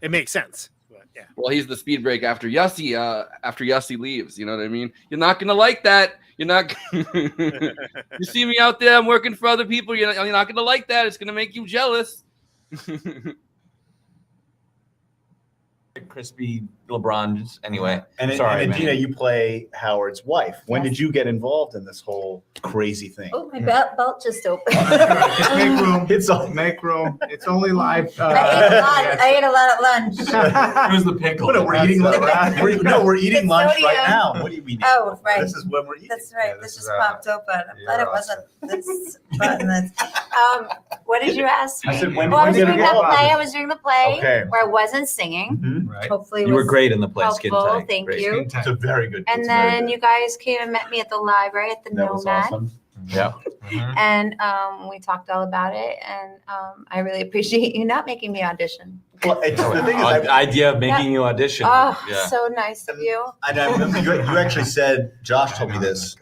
it makes sense. But yeah. Well, he's the speed break after Yussie leaves. You know what I mean? You're not gonna like that. You're not. You see me out there, I'm working for other people. You're not gonna like that. It's gonna make you jealous. Crispy LeBron. Anyway, and sorry, and man. Idina, you play Howard's wife. When did you get involved in this whole crazy thing? Oh, my belt just opened. Make room. It's all Make room. It's only live. I ate a lot at lunch. Who's the pickle? No, we're eating lunch. We're eating lunch right now. What do you mean? Oh, right. This is when we're eating. That's right. This just popped open. I'm glad it wasn't this button. What did you ask me? I said, when I was did doing it the go play. up? I was doing the play Okay. where I wasn't singing. Mhm. Right. Hopefully, it You were was great in the play. Skin helpful. tight. Thank Great. you. It's a very good. And it's very then good. you guys came and met me at the library at the That was Nomad. awesome. Yeah. And we talked all about it. And I really appreciate you not making me audition. Well, the thing is, Idea of making you audition. Oh, Yeah. so nice of you. And I remember you actually said, Josh told me this.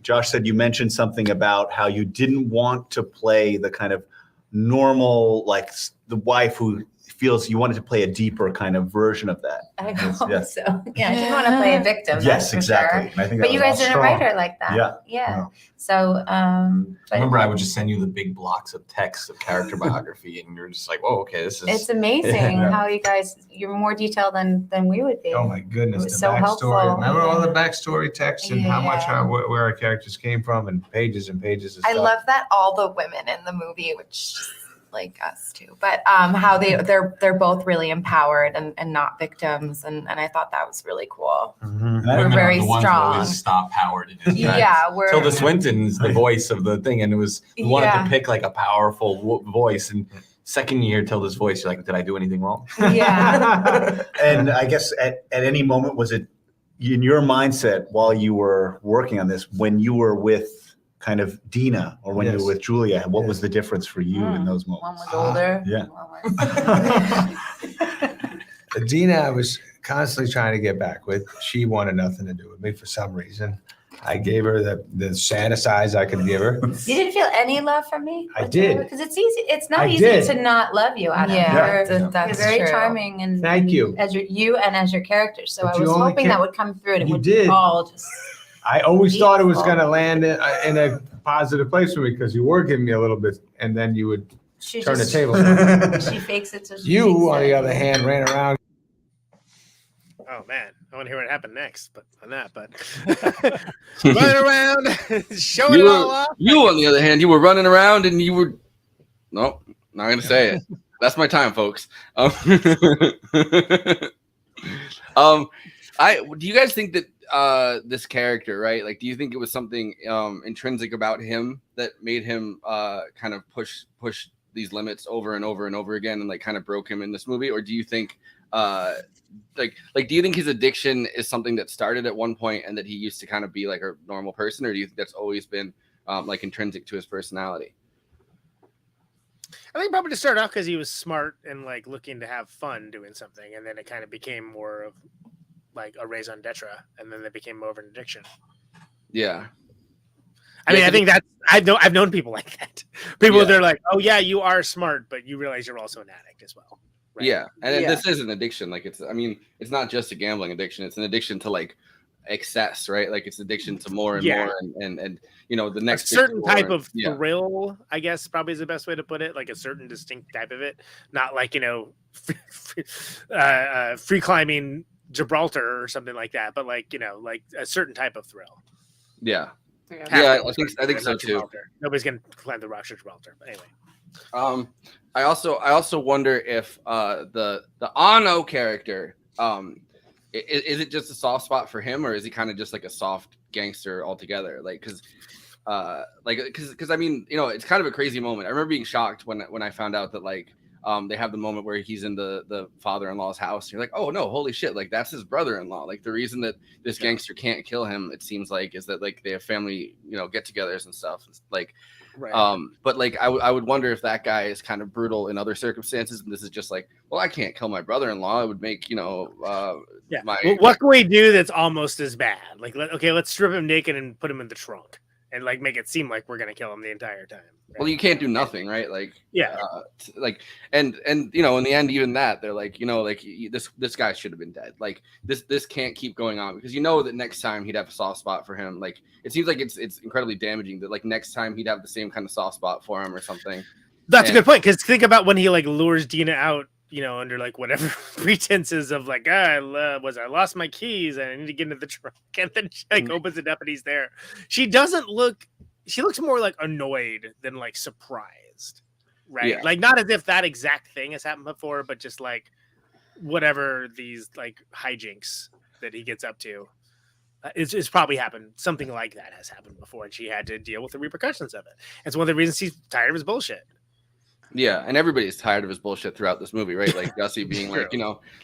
Josh said you mentioned something about how you didn't want to play the kind of normal, like the wife who feels you wanted to play a deeper kind of version of that. I hope Yeah. so. Yeah, I didn't want to play a victim. Yes, that's for exactly. sure. And I think But that you was guys didn't strong. write her like that. Yeah. Yeah. So, but Remember, I would just send you the big blocks of text of character biography, and you're just like, "Oh, okay, this is." it's amazing Yeah. how you're more detailed than we would be. Oh my goodness, It was the so backstory. helpful. Remember all the backstory text and how much Yeah. where our characters came from and pages of I stuff. love that all the women in the movie, which like us too, but how they're both really empowered and not victims, and I thought that was really cool. Mm-hmm. We're very strong. Stop Howard in his Yeah, tracks. we're Tilda Swinton's the voice of the thing, and it was we wanted Yeah. to pick like a powerful voice. And second year Tilda's voice, you're like, did I do anything wrong? Yeah. And I guess at any moment, was it in your mindset while you were working on this, when you were with kind of Dina or when you Yes. were with Julia, what was the difference for you in those moments? One was older. Yeah. Dina, I was constantly trying to get back with. She wanted nothing to do with me for some reason. I gave her the saddest eyes I could give her. You didn't feel any love from me? I did. Because it's easy. It's not I easy did. to not love you, Adam. Yeah, You're that's very true. charming and Thank you. as you and as your character. So But I you was only hoping can- that would come through and it You would did. all just. I always thought it was Beautiful. going to land in a positive place for me because you were giving me a little bit, and then you would She turn just- the table. She fakes it till she You, makes on it. the other hand, ran around. Oh man, I want to hear what happened next, but on that, but running around, showing it all off. You, on the other hand, you were running around and you were. Nope, not gonna say it. That's my time, folks. Do you guys think that this character, right? Like, do you think it was something intrinsic about him that made him kind of push these limits over and over and over again, and like kind of broke him in this movie, or do you think? Do you think his addiction is something that started at one point and that he used to kind of be like a normal person, or do you think that's always been like intrinsic to his personality. I think probably to start off because he was smart and like looking to have fun doing something, and then it kind of became more of like a raison d'etre, and then it became more of an addiction. Yeah. I mean, I think that's I've known people like that. People they're like, oh yeah, you are smart, but you realize you're also an addict as well. Right? Yeah, and this is an addiction. Like it's it's not just a gambling addiction. It's an addiction to like excess, right? Like it's addiction to more and more, and you know the next certain type of thrill, I guess, probably is the best way to put it. Like a certain distinct type of it, not like free climbing Gibraltar or something like that, but like like a certain type of thrill. Yeah, I think so too. Nobody's gonna climb the rocks of Gibraltar, but anyway. I also wonder if the Ano character is it just a soft spot for him, or is he kind of just like a soft gangster altogether? Like because I mean it's kind of a crazy moment. I remember being shocked when I found out that like they have the moment where he's in the father-in-law's house. You're like, oh no, holy shit! Like that's his brother-in-law. Like the reason that this gangster can't kill him, it seems like, is that like they have family get-togethers and stuff. Like, but like I would wonder if that guy is kind of brutal in other circumstances, and this is just like, well, I can't kill my brother-in-law. It would make what can we do that's almost as bad? Like, let's strip him naked and put him in the trunk. And like make it seem like we're gonna kill him the entire time. Right? Well, you can't do nothing, right? Like, and in the end, even that they're like, this guy should have been dead. Like this can't keep going on because that next time he'd have a soft spot for him. Like it seems like it's incredibly damaging that like next time he'd have the same kind of soft spot for him or something. That's a good point because think about when he like lures Dina out. Under like whatever pretenses of like, I lost my keys and I need to get into the truck, and then she like opens it up and he's there. She looks more like annoyed than like surprised, right? Yeah. Like not as if that exact thing has happened before, but just like whatever these like hijinks that he gets up to. It's probably happened. Something like that has happened before, and she had to deal with the repercussions of it. It's one of the reasons he's tired of his bullshit. Yeah, and everybody's tired of his bullshit throughout this movie, right? Like Yossi being like,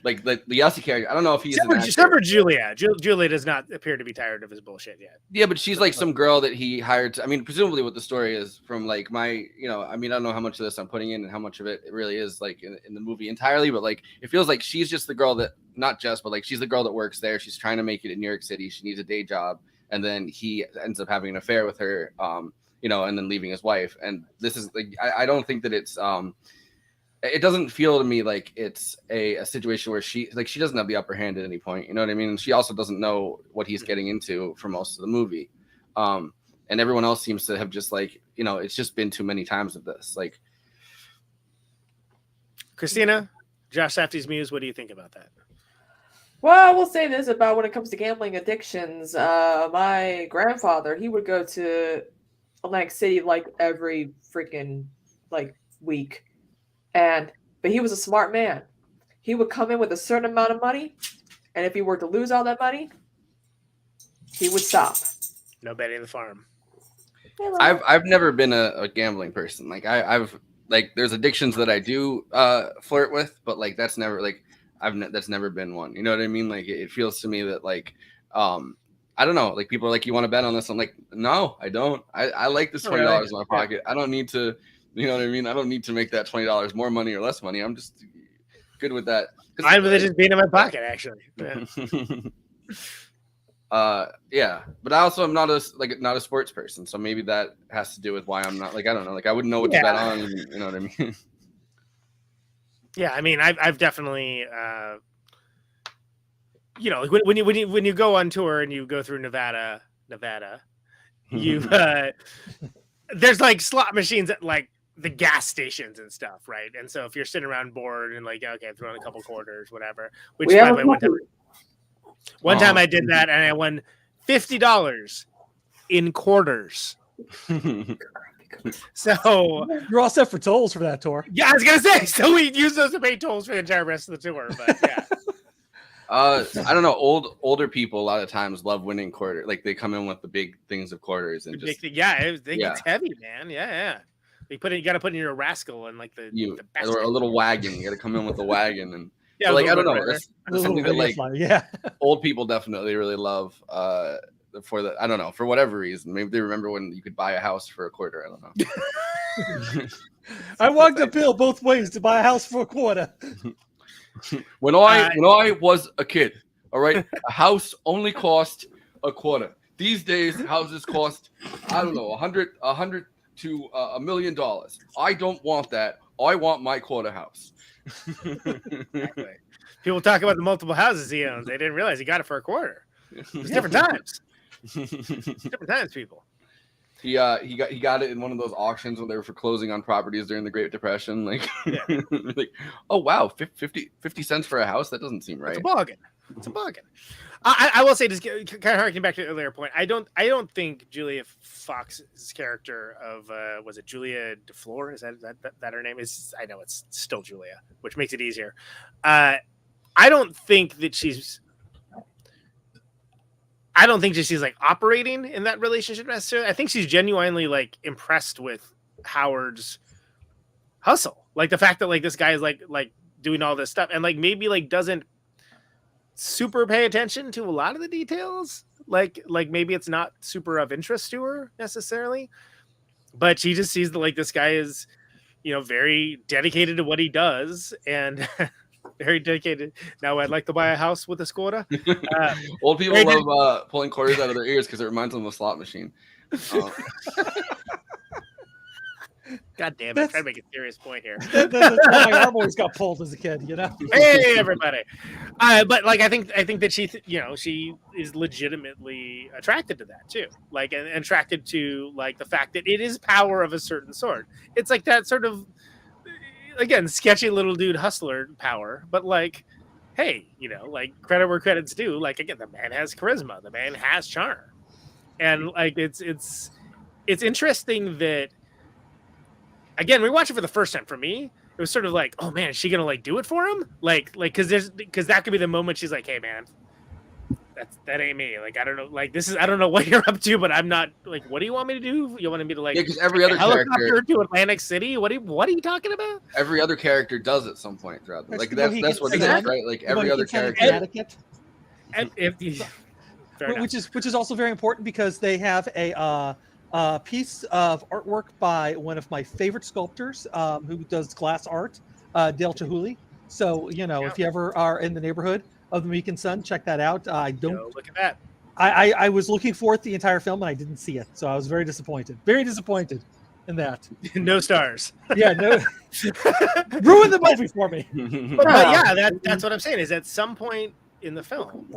like the Yossi character. I don't know if he's except for Julia. Julia does not appear to be tired of his bullshit yet. Yeah, but she's like some girl that he hired. I mean, presumably what the story is from like my, I mean, I don't know how much of this I'm putting in and how much of it really is like in the movie entirely, but like it feels like she's just the girl that but like she's the girl that works there. She's trying to make it in New York City. She needs a day job, and then he ends up having an affair with her. And then leaving his wife. And this is like, I don't think that it's, it doesn't feel to me like it's a situation where she doesn't have the upper hand at any point. You know what I mean? And she also doesn't know what he's getting into for most of the movie. And everyone else seems to have just like, it's just been too many times of this. Like, Kristina, Josh Safdie's muse, what do you think about that? Well, I will say this about when it comes to gambling addictions. My grandfather, he would go to Atlantic City like every freaking like week, but he was a smart man. He would come in with a certain amount of money, and if he were to lose all that money, he would stop. No betting the farm. I've never been a gambling person. Like I've like there's addictions that I do flirt with, but like that's never like that's never been one. You know what I mean? Like it feels to me that like I don't know. Like people are like, you want to bet on this? I'm like, no, I don't. I like this $20 in my pocket. I don't need to. You know what I mean? I don't need to make that $20 more money or less money. I'm just good with that. I'm just being in my pocket, actually. Yeah. But I also am not a sports person, so maybe that has to do with why I'm not like I don't know. Like I wouldn't know what to bet on. You know what I mean? Yeah, I mean, I've definitely. Like when you go on tour and you go through Nevada, you there's like slot machines at like the gas stations and stuff, right? And so if you're sitting around bored and like, okay, throw in a couple quarters, whatever. Which by the way, one time I did that and I won $50 in quarters. So you're all set for tolls for that tour. Yeah, I was gonna say. So we use those to pay tolls for the entire rest of the tour, but yeah. I don't know. Older people a lot of times love winning quarter. Like they come in with the big things of quarters and just it's heavy, man. Yeah. You got to put in your rascal and like the or a little wagon. You got to come in with the wagon and so, like I don't know. That's something that like old people definitely really love. I don't know, for whatever reason. Maybe they remember when you could buy a house for a quarter. I don't know. I walked uphill both ways to buy a house for a quarter. When I was a kid, all right, a house only cost a quarter. These days, houses cost, I don't know, $100 to $1 million. I don't want that. I want my quarter house. Exactly. People talk about the multiple houses he owns. They didn't realize he got it for a quarter. It's different times. Different times, people. He got it in one of those auctions when they were foreclosing on properties during the Great Depression. Like, like, oh wow, 50 cents for a house? That doesn't seem right. It's a bargain. It's a bargain. I will say, just kind of harking back to the earlier point, I don't think Julia Fox's character of was it Julia DeFleur? Is that her name? Is I know it's still Julia, which makes it easier. I don't think that she's like operating in that relationship necessarily. I think she's genuinely like impressed with Howard's hustle, like the fact that like this guy is like doing all this stuff and like maybe like doesn't super pay attention to a lot of the details. Like maybe it's not super of interest to her necessarily, but she just sees that like this guy is, very dedicated to what he does and very dedicated. Now I'd like to buy a house with a quarter. Old people love pulling quarters out of their ears because it reminds them of a slot machine. God damn it! Trying to make a serious point here. That's why my arm always got pulled as a kid, Hey, everybody! But like, I think that she is legitimately attracted to that too. Like, and attracted to like the fact that it is power of a certain sort. It's like that sort of, again, sketchy little dude hustler power. But like, hey, like credit where credit's due. Like again, the man has charisma. The man has charm, and like it's interesting that. Again, we watched it for the first time. For me, it was sort of like, oh man, is she gonna like do it for him? Like, because that could be the moment she's like, hey man, that ain't me. Like, I don't know, like this is, I don't know what you're up to, but I'm not like, what do you want me to do? You want me to like, because every other character to Atlantic City? What are you talking about? Every other character does at some point throughout. Like that's what it is, right? Like every other character. And which is also very important because they have a piece of artwork by one of my favorite sculptors who does glass art, Dale Chihuly. So, if you ever are in the neighborhood of the Mohican Sun, check that out. Look at that. I was looking for it the entire film and I didn't see it. So I was very disappointed. Very disappointed in that. No stars. Yeah, no. Ruined the movie for me. But yeah, that's what I'm saying is at some point in the film,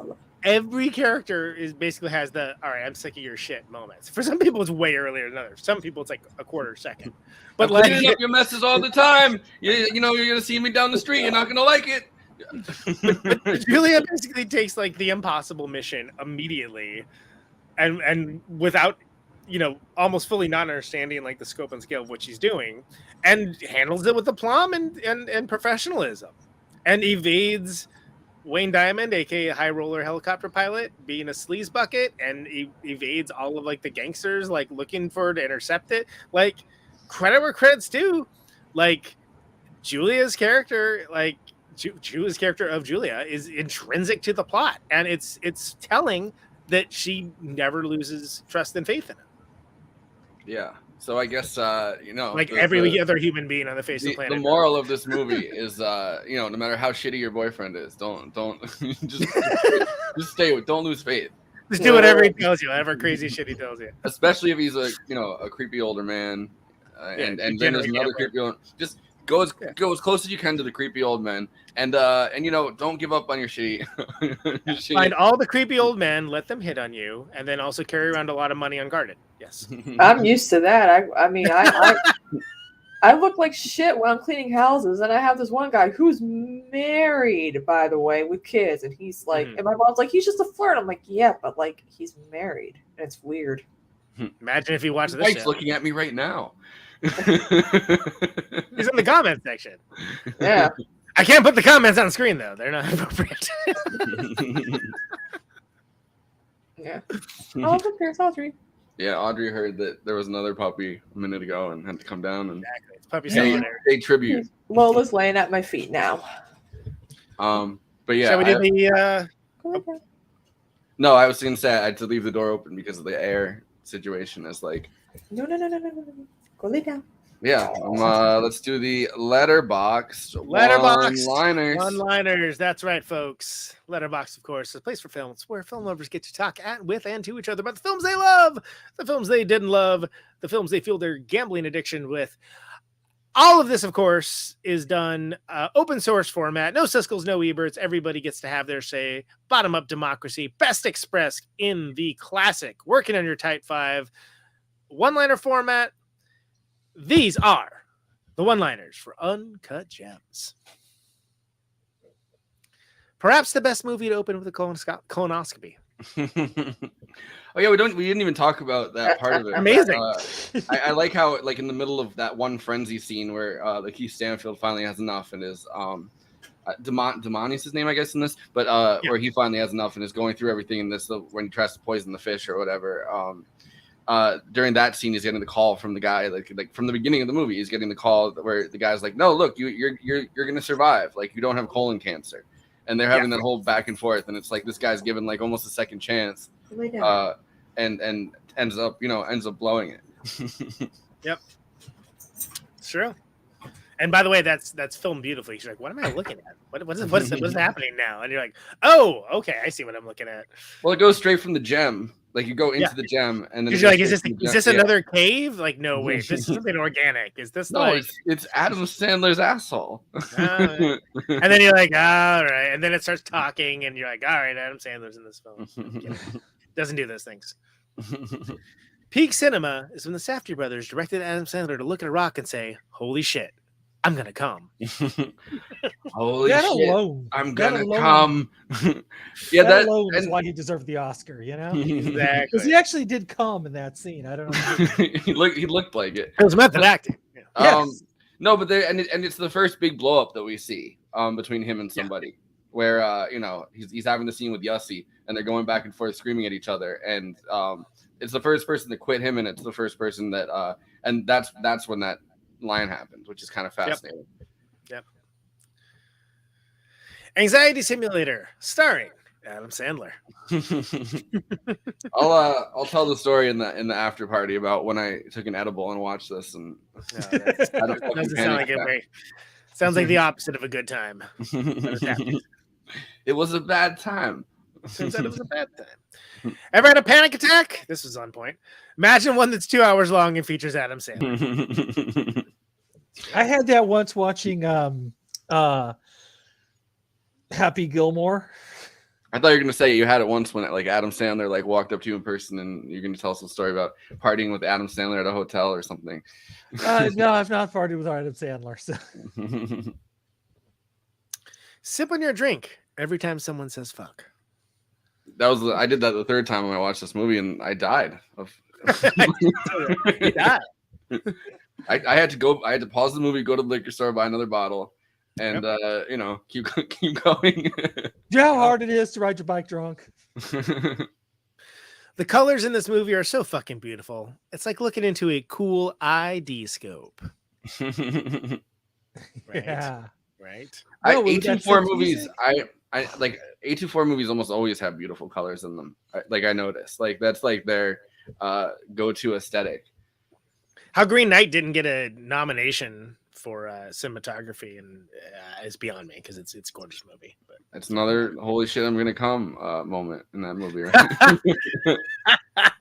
every character basically has the all right, I'm sick of your shit moments. For some people, it's way earlier than others. Some people, it's like a quarter second. But I'm cleaning up your messes all the time. You're gonna see me down the street. You're not gonna like it. But Julia basically takes like the impossible mission immediately, and without almost fully not understanding like the scope and scale of what she's doing, and handles it with aplomb and professionalism, and evades Wayne Diamond, aka High Roller Helicopter Pilot, being a sleaze bucket, and evades all of like the gangsters like looking for to intercept it. Like credit where credit's due. Like Julia's character, like Julia's character of Julia, is intrinsic to the plot, and it's telling that she never loses trust and faith in him. Yeah. So I guess like every other human being on the face of the planet. The moral of this movie is no matter how shitty your boyfriend is, don't just stay with, don't lose faith. Just do whatever he tells you, whatever crazy shit he tells you. Especially if he's a creepy older man, and then there's another creepy old. Just go as close as you can to the creepy old men, and don't give up on your shitty. Find all the creepy old men, let them hit on you, and then also carry around a lot of money unguarded. Yes, I'm used to that. I mean, I look like shit when I'm cleaning houses, and I have this one guy who's married, by the way, with kids, and he's like, and my mom's like, he's just a flirt. I'm like, yeah, but like he's married, and it's weird. Imagine if he watched this. Mike's shit. Looking at me right now. He's in the comment section. Yeah. I can't put the comments on the screen though; they're not appropriate. Yeah. Oh, there's Audrey. Yeah, Audrey heard that there was another puppy a minute ago and had to come down and pay tribute. Lola's laying at my feet now. But yeah, shall we do the? No, I was gonna say I had to leave the door open because of the air situation. Is like, No. Go lay down. yeah. Let's do the letterbox. One-liners. That's right, folks. Letterbox, of course, is a place for films where film lovers get to talk with and to each other about the films they love, the films they didn't love, the films they feel their gambling addiction with. All of this, of course, is done open source format. No Siskel's, no Eberts. Everybody gets to have their say. Bottom-up democracy. Best expressed in the classic Working on Your Type 5 one-liner format. These are the one-liners for Uncut Gems. Perhaps the best movie to open with a colonoscopy. Oh yeah, we didn't even talk about that part of it. Amazing. I like how like in the middle of that one frenzy scene where Keith Stanfield finally has enough and is Damani's his name, I guess, in this, but where he finally has enough and is going through everything in this when he tries to poison the fish or whatever. During that scene, he's getting the call from the guy, like from the beginning of the movie, he's getting the call where the guy's like, "No, look, you're gonna survive. Like you don't have colon cancer," and they're having that whole back and forth, and it's like this guy's given like almost a second chance, and ends up blowing it. Yep, it's true. And by the way, that's filmed beautifully. She's like, "What am I looking at? What is happening now?" And you're like, "Oh, okay, I see what I'm looking at." Well, it goes straight from the gem. Like you go into the gem, and then you're like, "Is this another cave?" Like, no, wait, this is something organic. Is this it's Adam Sandler's asshole. And then you're like, all right, and then it starts talking, and you're like, all right, Adam Sandler's in this film. Doesn't do those things. Peak cinema is when the Safdie brothers directed Adam Sandler to look at a rock and say, "Holy shit, I'm gonna come." Holy that shit, alone, I'm that gonna alone, come. that alone is why he deserved the Oscar, Exactly. Because he actually did come in that scene. I don't know. he looked like it. It was method acting. Yes. No, but it's the first big blow up that we see between him and somebody, where he's having the scene with Yussi, and they're going back and forth screaming at each other, and it's the first person to quit him, and it's the first person that and that's when that line happened, which is kind of fascinating. Yep. Anxiety Simulator, starring Adam Sandler. I'll tell the story in the after party about when I took an edible and watched this, and doesn't sound like it. Sounds like the opposite of a good time. It was a bad time. Turns out it was a bad time. Ever had a panic attack? This was on point. Imagine one that's 2 hours long and features Adam Sandler. I had that once watching Happy Gilmore. I thought you were gonna say you had it once when like Adam Sandler like walked up to you in person and you're gonna tell us a story about partying with Adam Sandler at a hotel or something. No, I've not partied with Adam Sandler. So. Sip on your drink every time someone says fuck. I did that the third time when I watched this movie and I died. I had to pause the movie, go to the liquor store, buy another bottle, and keep going. Do you know how hard it is to ride your bike drunk? The colors in this movie are so fucking beautiful. It's like looking into a cool ID scope. Right? Yeah. Right. A24 movies. I like A24 movies almost always have beautiful colors in them. I noticed. Like that's like their go-to aesthetic. How Green Knight didn't get a nomination for cinematography and is beyond me because it's a gorgeous movie. But it's another holy shit I'm gonna come moment in that movie. Right?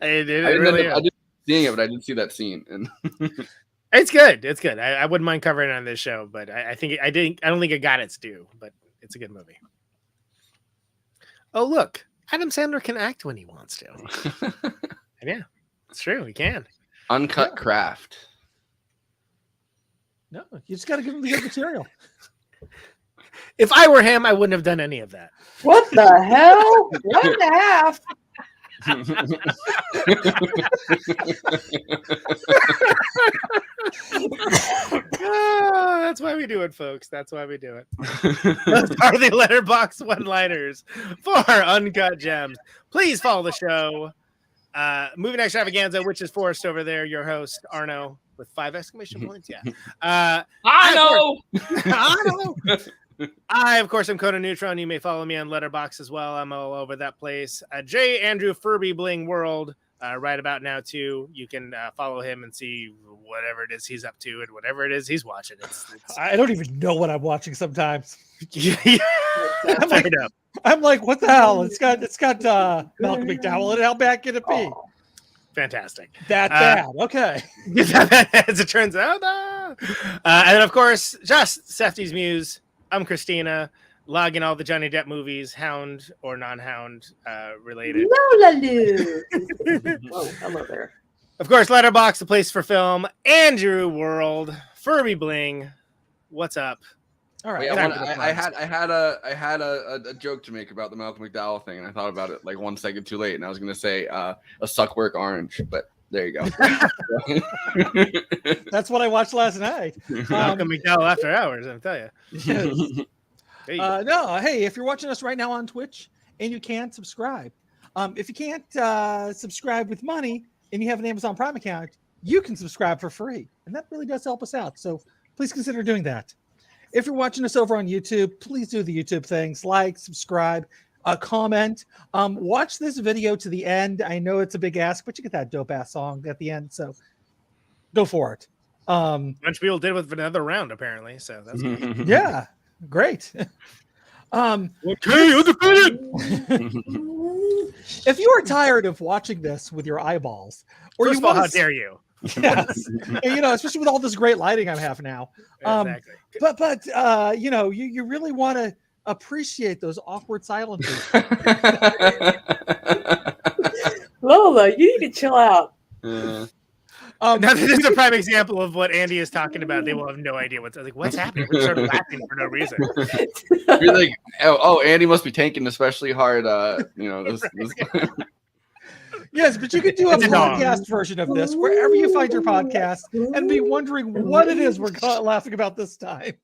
I didn't seeing it, but I did see that scene and it's good. It's good. I wouldn't mind covering it on this show, but I don't think it got its due, but it's a good movie. Oh look, Adam Sandler can act when he wants to. Yeah, it's true. He can. Uncut craft. No, you just got to give him the good material. If I were him, I wouldn't have done any of that. What the hell? 1.5. That's why we do it, folks. That's why we do it. Those are the letterbox one-liners for Uncut Gems. Please follow the show. Moving Extravaganza, which is Forrest over there, your host, Arno, with 5 exclamation points. Yeah. I know. I, of course, am Conan Neutron. You may follow me on Letterboxd as well. I'm all over that place. J. Andrew Furby Bling World. Right about now, too. You can follow him and see whatever it is he's up to and whatever it is he's watching. I don't even know what I'm watching sometimes. I'm like, what the hell? It's got Malcolm McDowell in it. How bad can it be? Fantastic. That bad. Okay. As it turns out. And of course, just Sefty's Muse. I'm Kristina, logging all the Johnny Depp movies, Hound or non-Hound related. Oh, hello there. Of course, Letterboxd, the place for film. Andrew World, Furby Bling. What's up? All right. I had a joke to make about the Malcolm McDowell thing, and I thought about it like 1 second too late, and I was gonna say a suckwork orange, but there you go. That's what I watched last night. Malcolm McDowell After Hours, I'll tell you. Yes. No, hey, if you're watching us right now on Twitch and you can't subscribe, if you can't subscribe with money and you have an Amazon Prime account, you can subscribe for free, and that really does help us out. So please consider doing that. If you're watching us over on YouTube, please do the YouTube things, like, subscribe, comment, watch this video to the end. I know it's a big ask, but you get that dope ass song at the end, so go for it. A bunch of people did with another round, apparently, so that's good. Yeah, great. Okay, undefeated. If you are tired of watching this with your eyeballs, or First you of all, want how dare you? Yes, and, especially with all this great lighting I have now. Exactly. But you really want to appreciate those awkward silences. Lola, you need to chill out. Now this is a prime example of what Andy is talking about. They will have no idea what's happening. We started laughing for no reason. You're like, oh, Andy must be tanking especially hard. This Yes, but you could do a podcast version of this wherever you find your podcast and be wondering what it is we're laughing about this time.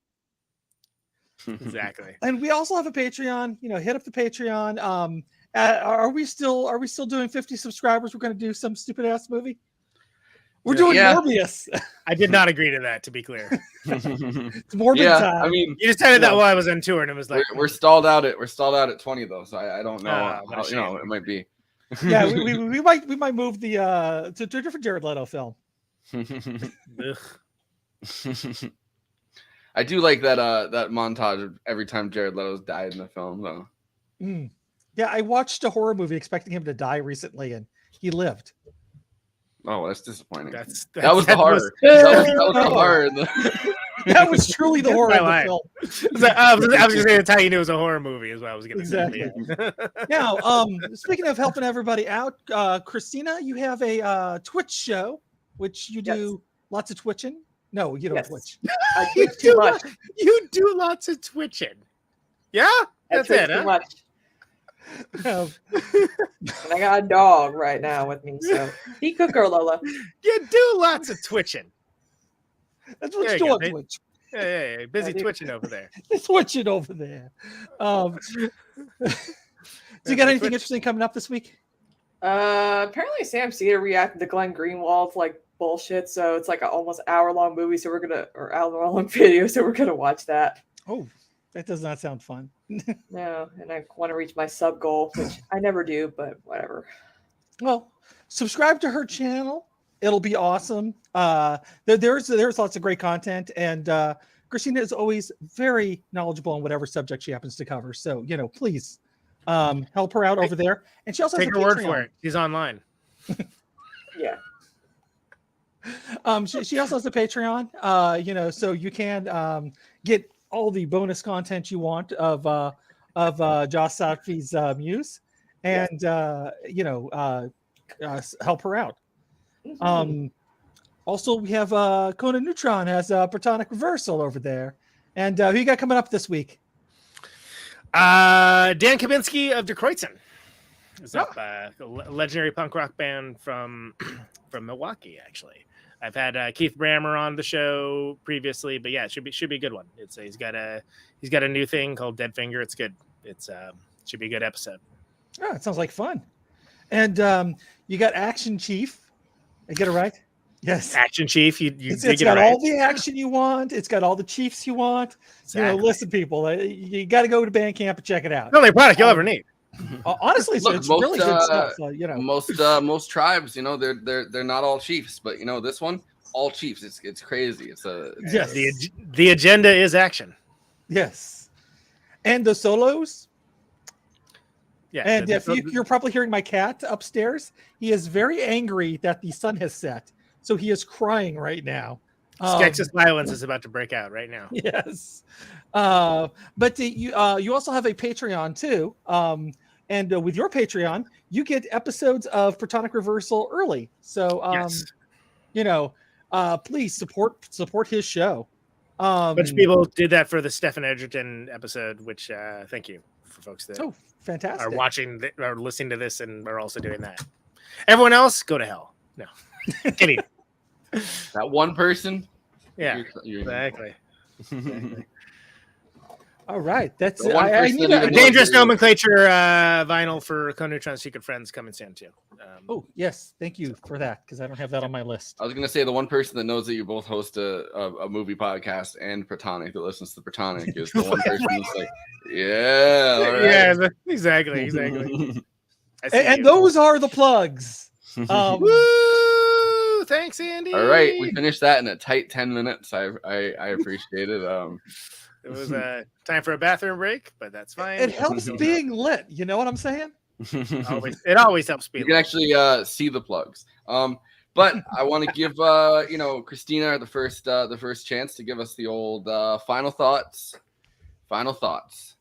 Exactly. And we also have a Patreon. Hit up the Patreon. Are we still doing 50 subscribers? We're going to do some stupid ass movie. We're doing Morbius. I did not agree to that, to be clear. It's Morbid time. I mean, you decided that while I was on tour, and it was like we're stalled out at 20 though, so I don't know how, it might be. Yeah, we might move the to a different Jared Leto film. I do like that montage of every time Jared Leto's died in the film, though. Yeah, I watched a horror movie expecting him to die recently, and he lived. Oh, that's disappointing. That was the horror. That was the horror. That was truly the horror of the film. I was going to say that's how you knew it was a horror movie, is what I was going to say. Yeah. Now, speaking of helping everybody out, Kristina, you have a Twitch show, which you do lots of twitching. No, you don't twitch. I twitch too much. You do lots of twitching. Yeah? That's it, huh? Much. And I got a dog right now with me, so be cooker, Lola. You do lots of twitching. That's what you do on Twitch. Yeah. Busy twitching over there. Twitching over there. So you got anything interesting coming up this week? Apparently Sam Cedar reacted to Glenn Greenwald's like bullshit, so it's like an almost hour-long movie, or hour-long video, so we're gonna watch that. Oh, that does not sound fun. No, and I want to reach my sub goal, which I never do, but whatever. Well, subscribe to her channel. It'll be awesome. There's lots of great content, and Kristina is always very knowledgeable on whatever subject she happens to cover. So please help her out over there. And she also take has her a word Patreon. for it. She's online. Yeah. She also has a Patreon. So you can get all the bonus content you want of Josh Safi's Muse, and help her out. Also, we have Conan Neutron has a Protonic Reversal over there, and who you got coming up this week? Dan Kaminsky of De Kreutzen is up, a legendary punk rock band from Milwaukee. Actually, I've had Keith Brammer on the show previously, but yeah, it should be a good one. He's got a new thing called Dead Finger. It's good. Should be a good episode. Oh, it sounds like fun. And you got Action Chief. I get it right? Yes. Action chief. You It's dig it got right. all the action you want. It's got all the chiefs you want. Exactly. Listen, people, you got to go to band camp and check it out. The only product you'll ever need. Honestly, it's really good stuff. Most tribes, they're not all chiefs, but this one, all chiefs. It's crazy. Yes. The agenda is action. Yes. And the solos. Yeah. And you're probably hearing my cat upstairs, he is very angry that the sun has set. So he is crying right now. Skex's violence is about to break out right now. Yes. But you also have a Patreon too. And with your Patreon, you get episodes of Protonic Reversal early. So, please support his show. A bunch of people did that for the Stephen Edgerton episode, which thank you for folks that fantastic are watching or listening to this and are also doing that. Everyone else, go to hell. No, kidding. That one person. Yeah, you're exactly. All right, that's I need a dangerous nomenclature vinyl for Conan Neutron Secret Friends coming soon too. Oh yes, thank you for that because I don't have that on my list. I was gonna say the one person that knows that you both host a movie podcast and Protonic that listens to Protonic is the one person that's like, yeah, all right. Yeah, exactly. And those are the plugs. Woo! Thanks, Andy. All right, we finished that in a tight 10 minutes. I appreciate it. It was time for a bathroom break, but that's fine. It helps being lit. You know what I'm saying? It always helps being lit. You can actually see the plugs. But I want to give Kristina the first chance to give us the old final thoughts. Final thoughts.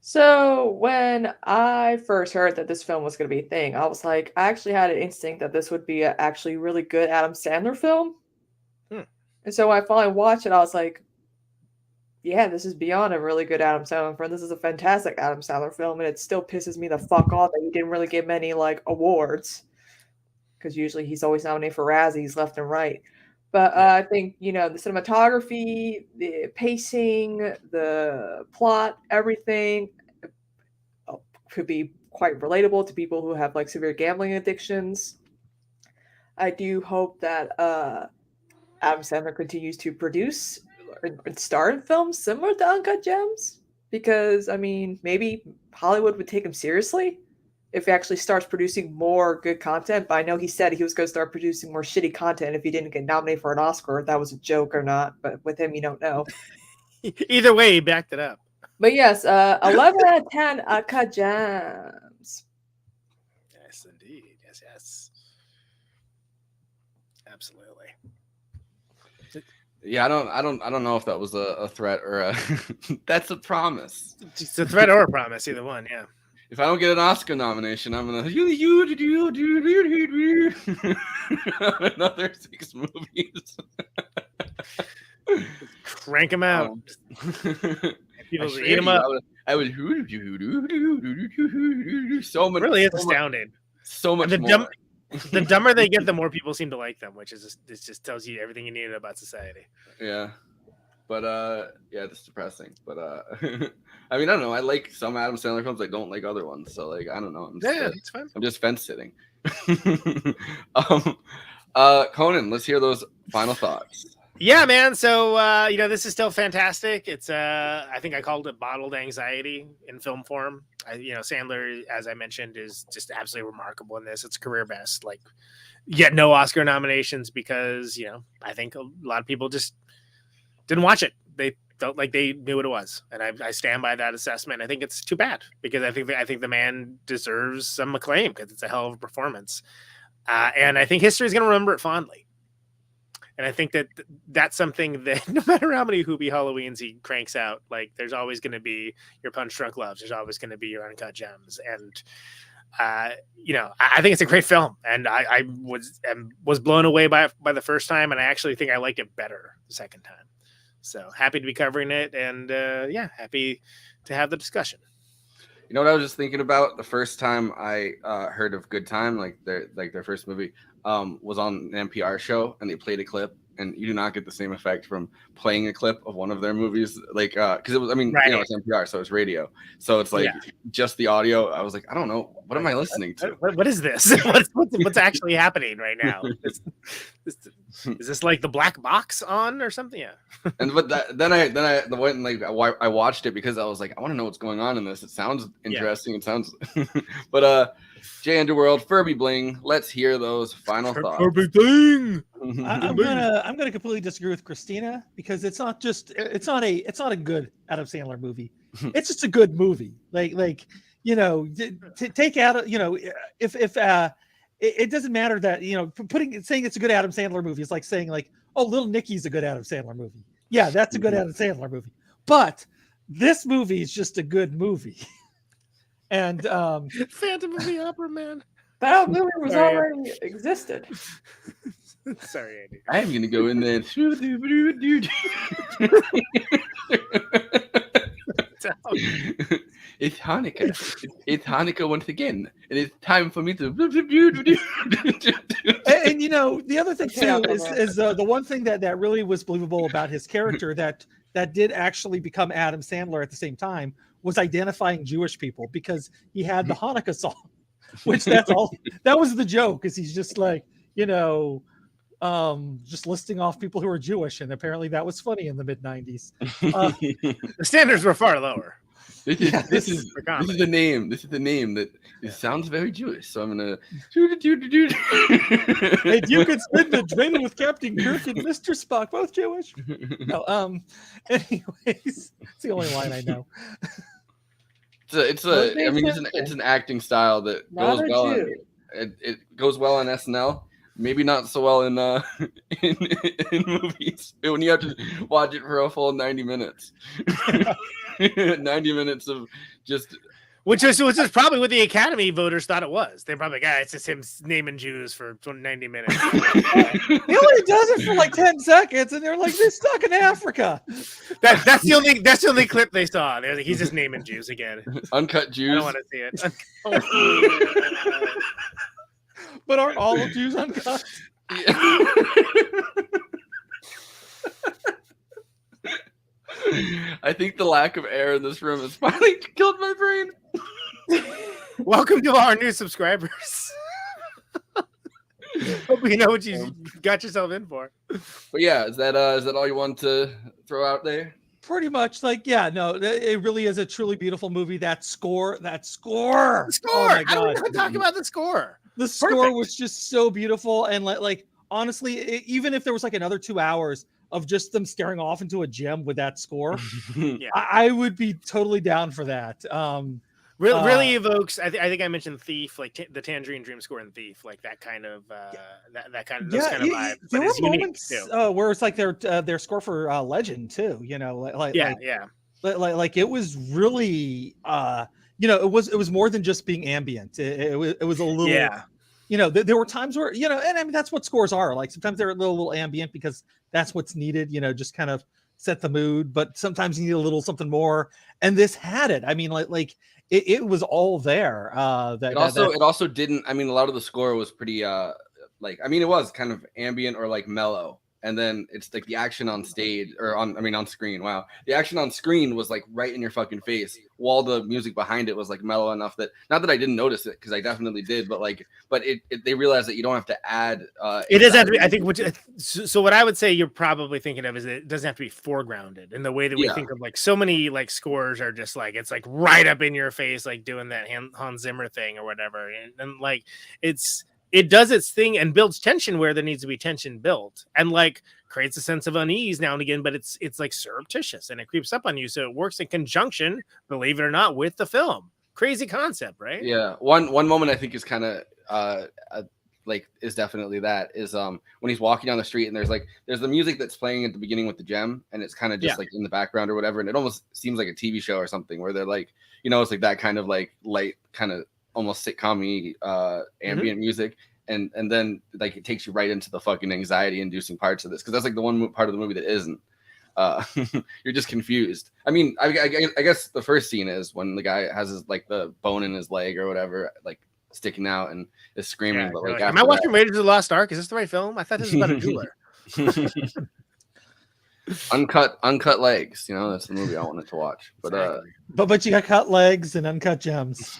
So when I first heard that this film was going to be a thing, I was like, I actually had an instinct that this would be a actually really good Adam Sandler film. And so when I finally watched it, I was like, yeah, this is beyond a really good Adam Sandler film. This is a fantastic Adam Sandler film, and it still pisses me the fuck off that he didn't really get many awards, because usually he's always nominated for Razzies left and right. But I think the cinematography, the pacing, the plot, everything could be quite relatable to people who have severe gambling addictions. I do hope that Adam Sandler continues to produce and star in films similar to Uncut Gems, because maybe Hollywood would take him seriously if he actually starts producing more good content. But I know he said he was going to start producing more shitty content if he didn't get nominated for an Oscar, if that was a joke or not. But with him, you don't know. Either way, he backed it up. But yes, 11 out of 10 Uncut Gems. Yes, indeed. Yes. Absolutely. Yeah, I don't know if that was a threat or a that's a promise. It's a threat or a promise, either one, yeah. If I don't get an Oscar nomination, I'm gonna another 6 movies. Crank them out. People eat them up. I would so much. Really is astounding. So much more. The dumber they get, the more people seem to like them, which is just tells you everything you need about society. Yeah. But it's depressing. But I don't know. I like some Adam Sandler films. I don't like other ones. So I don't know. It's fine. I'm just fence sitting. Conan, let's hear those final thoughts. Yeah, man. So this is still fantastic. It's I think I called it bottled anxiety in film form. Sandler, as I mentioned, is just absolutely remarkable in this. It's career best. Yet no Oscar nominations because I think a lot of people just didn't watch it. They felt like they knew what it was, and I stand by that assessment. I think it's too bad because I think the man deserves some acclaim because it's a hell of a performance, and I think history is going to remember it fondly. And I think that's something that no matter how many Hoobie Halloweens he cranks out, there's always going to be your Punch Drunk Loves. There's always going to be your Uncut Gems. And, I think it's a great film. And I was blown away by the first time. And I actually think I liked it better the second time. So happy to be covering it. And, happy to have the discussion. You know what I was just thinking about the first time I heard of Good Time, their first movie, was on an NPR show, and they played a clip, and you do not get the same effect from playing a clip of one of their movies, like because it was, I mean, Right. you know, it's NPR, so it's radio, so it's like just the audio. I was like, I don't know, what am I listening to? What is this? What's actually happening right now? Is this like the black box on or something? Yeah. And but then I went and like I watched it because I was like, I want to know what's going on in this. It sounds interesting. It sounds, but Jay Underworld, Furby Bling. Let's hear those final thoughts. Furby Bling. I'm gonna completely disagree with Kristina because it's not a good Adam Sandler movie. It's just a good movie. Like you know, take out, you know, if it doesn't matter that, you know, saying it's a good Adam Sandler movie is like saying like, oh, Little Nicky's a good Adam Sandler movie. Yeah, that's a good Adam Sandler movie. But this movie is just a good movie. And Phantom of the Opera, man. That movie was already existed. Sorry, Andy. I'm gonna go in there. It's Hanukkah. It's Hanukkah once again, and it's time for me to. And you know, the other thing too is the one thing that really was believable about his character that did actually become Adam Sandler at the same time was identifying Jewish people, because he had the Hanukkah song, which that's all that was the joke, is he's just like, you know, just listing off people who are Jewish, and apparently that was funny in the mid-90s. The standards were far lower. This is the name. This is the name that it sounds very Jewish. So I'm gonna. Hey, you could spend the dream with Captain Kirk and Mr. Spock, both Jewish. No, anyways, it's the only line I know. It's an acting style that goes well. It goes well on SNL. Maybe not so well in in movies when you have to watch it for a full 90 minutes. 90 minutes of just, which is probably what the Academy voters thought it was. They're probably like, it's just him naming Jews for 90 minutes. He only does it for like 10 seconds, and they're like, they're stuck in Africa. That's the only clip they saw. They're like, he's just naming Jews again. Uncut Jews. I don't want to see it. But aren't all of Jews uncut? I think the lack of air in this room has finally killed my brain. Welcome to our new subscribers. Hope you know what you got yourself in for. But yeah, is that all you want to throw out there? Pretty much, like, yeah, no, it really is a truly beautiful movie. That score. The score. Oh my God. I don't even talk about the score. The score was just so beautiful, and like honestly, even if there was like another 2 hours of just them staring off into a gym with that score, I would be totally down for that. Really evokes. I think I mentioned Thief, like the Tangerine Dream score in Thief, like that kind of that kind of vibe. There were moments where it's like their score for Legend too. You know, like it was really you know, it was more than just being ambient. It was a little you know, there were times where, you know, and I mean that's what scores are like. Sometimes they're a little ambient because that's what's needed. You know, just kind of set the mood. But sometimes you need a little something more. And this had it. I mean, like. It was all there. It also didn't. I mean, a lot of the score was pretty. Like, I mean, it was kind of ambient or like mellow, and then it's like the action on stage or on screen. Wow, the action on screen was like right in your fucking face, while the music behind it was like mellow enough that not that I didn't notice it, because I definitely did, but they realized that you don't have to add. It doesn't have to be. I think so. What I would say you're probably thinking of is that it doesn't have to be foregrounded in the way that we think of, like, so many like scores are just like, it's like right up in your face, like doing that Hans Zimmer thing or whatever, and like it does its thing and builds tension where there needs to be tension built, and like creates a sense of unease now and again, but it's like surreptitious and it creeps up on you, so it works in conjunction, believe it or not, with the film. Crazy concept, right? Yeah. One moment I think is kind of like is definitely that is when he's walking down the street and there's the music that's playing at the beginning with the gem, and it's kind of just like in the background or whatever, and it almost seems like a TV show or something where they're like, you know, it's like that kind of like light kind of almost sitcom-y ambient music, and then like it takes you right into the fucking anxiety inducing parts of this, because that's like the one part of the movie that isn't. You're just confused. I mean, I guess the first scene is when the guy has his like the bone in his leg or whatever, like sticking out and is screaming. But like, am I watching Raiders of the Lost Ark? Is this the right film? I thought this was about a jeweler. Uncut legs. You know, that's the movie I wanted to watch. But but you got cut legs and uncut gems.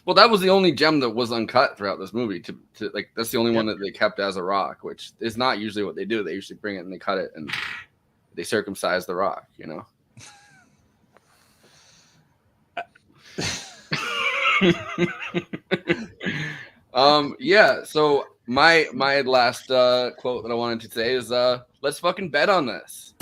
Well, that was the only gem that was uncut throughout this movie. To like, that's the only one that they kept as a rock, which is not usually what they do. They usually bring it and they cut it and they circumcise the rock. You know. Yeah. So my last quote that I wanted to say is, let's fucking bet on this.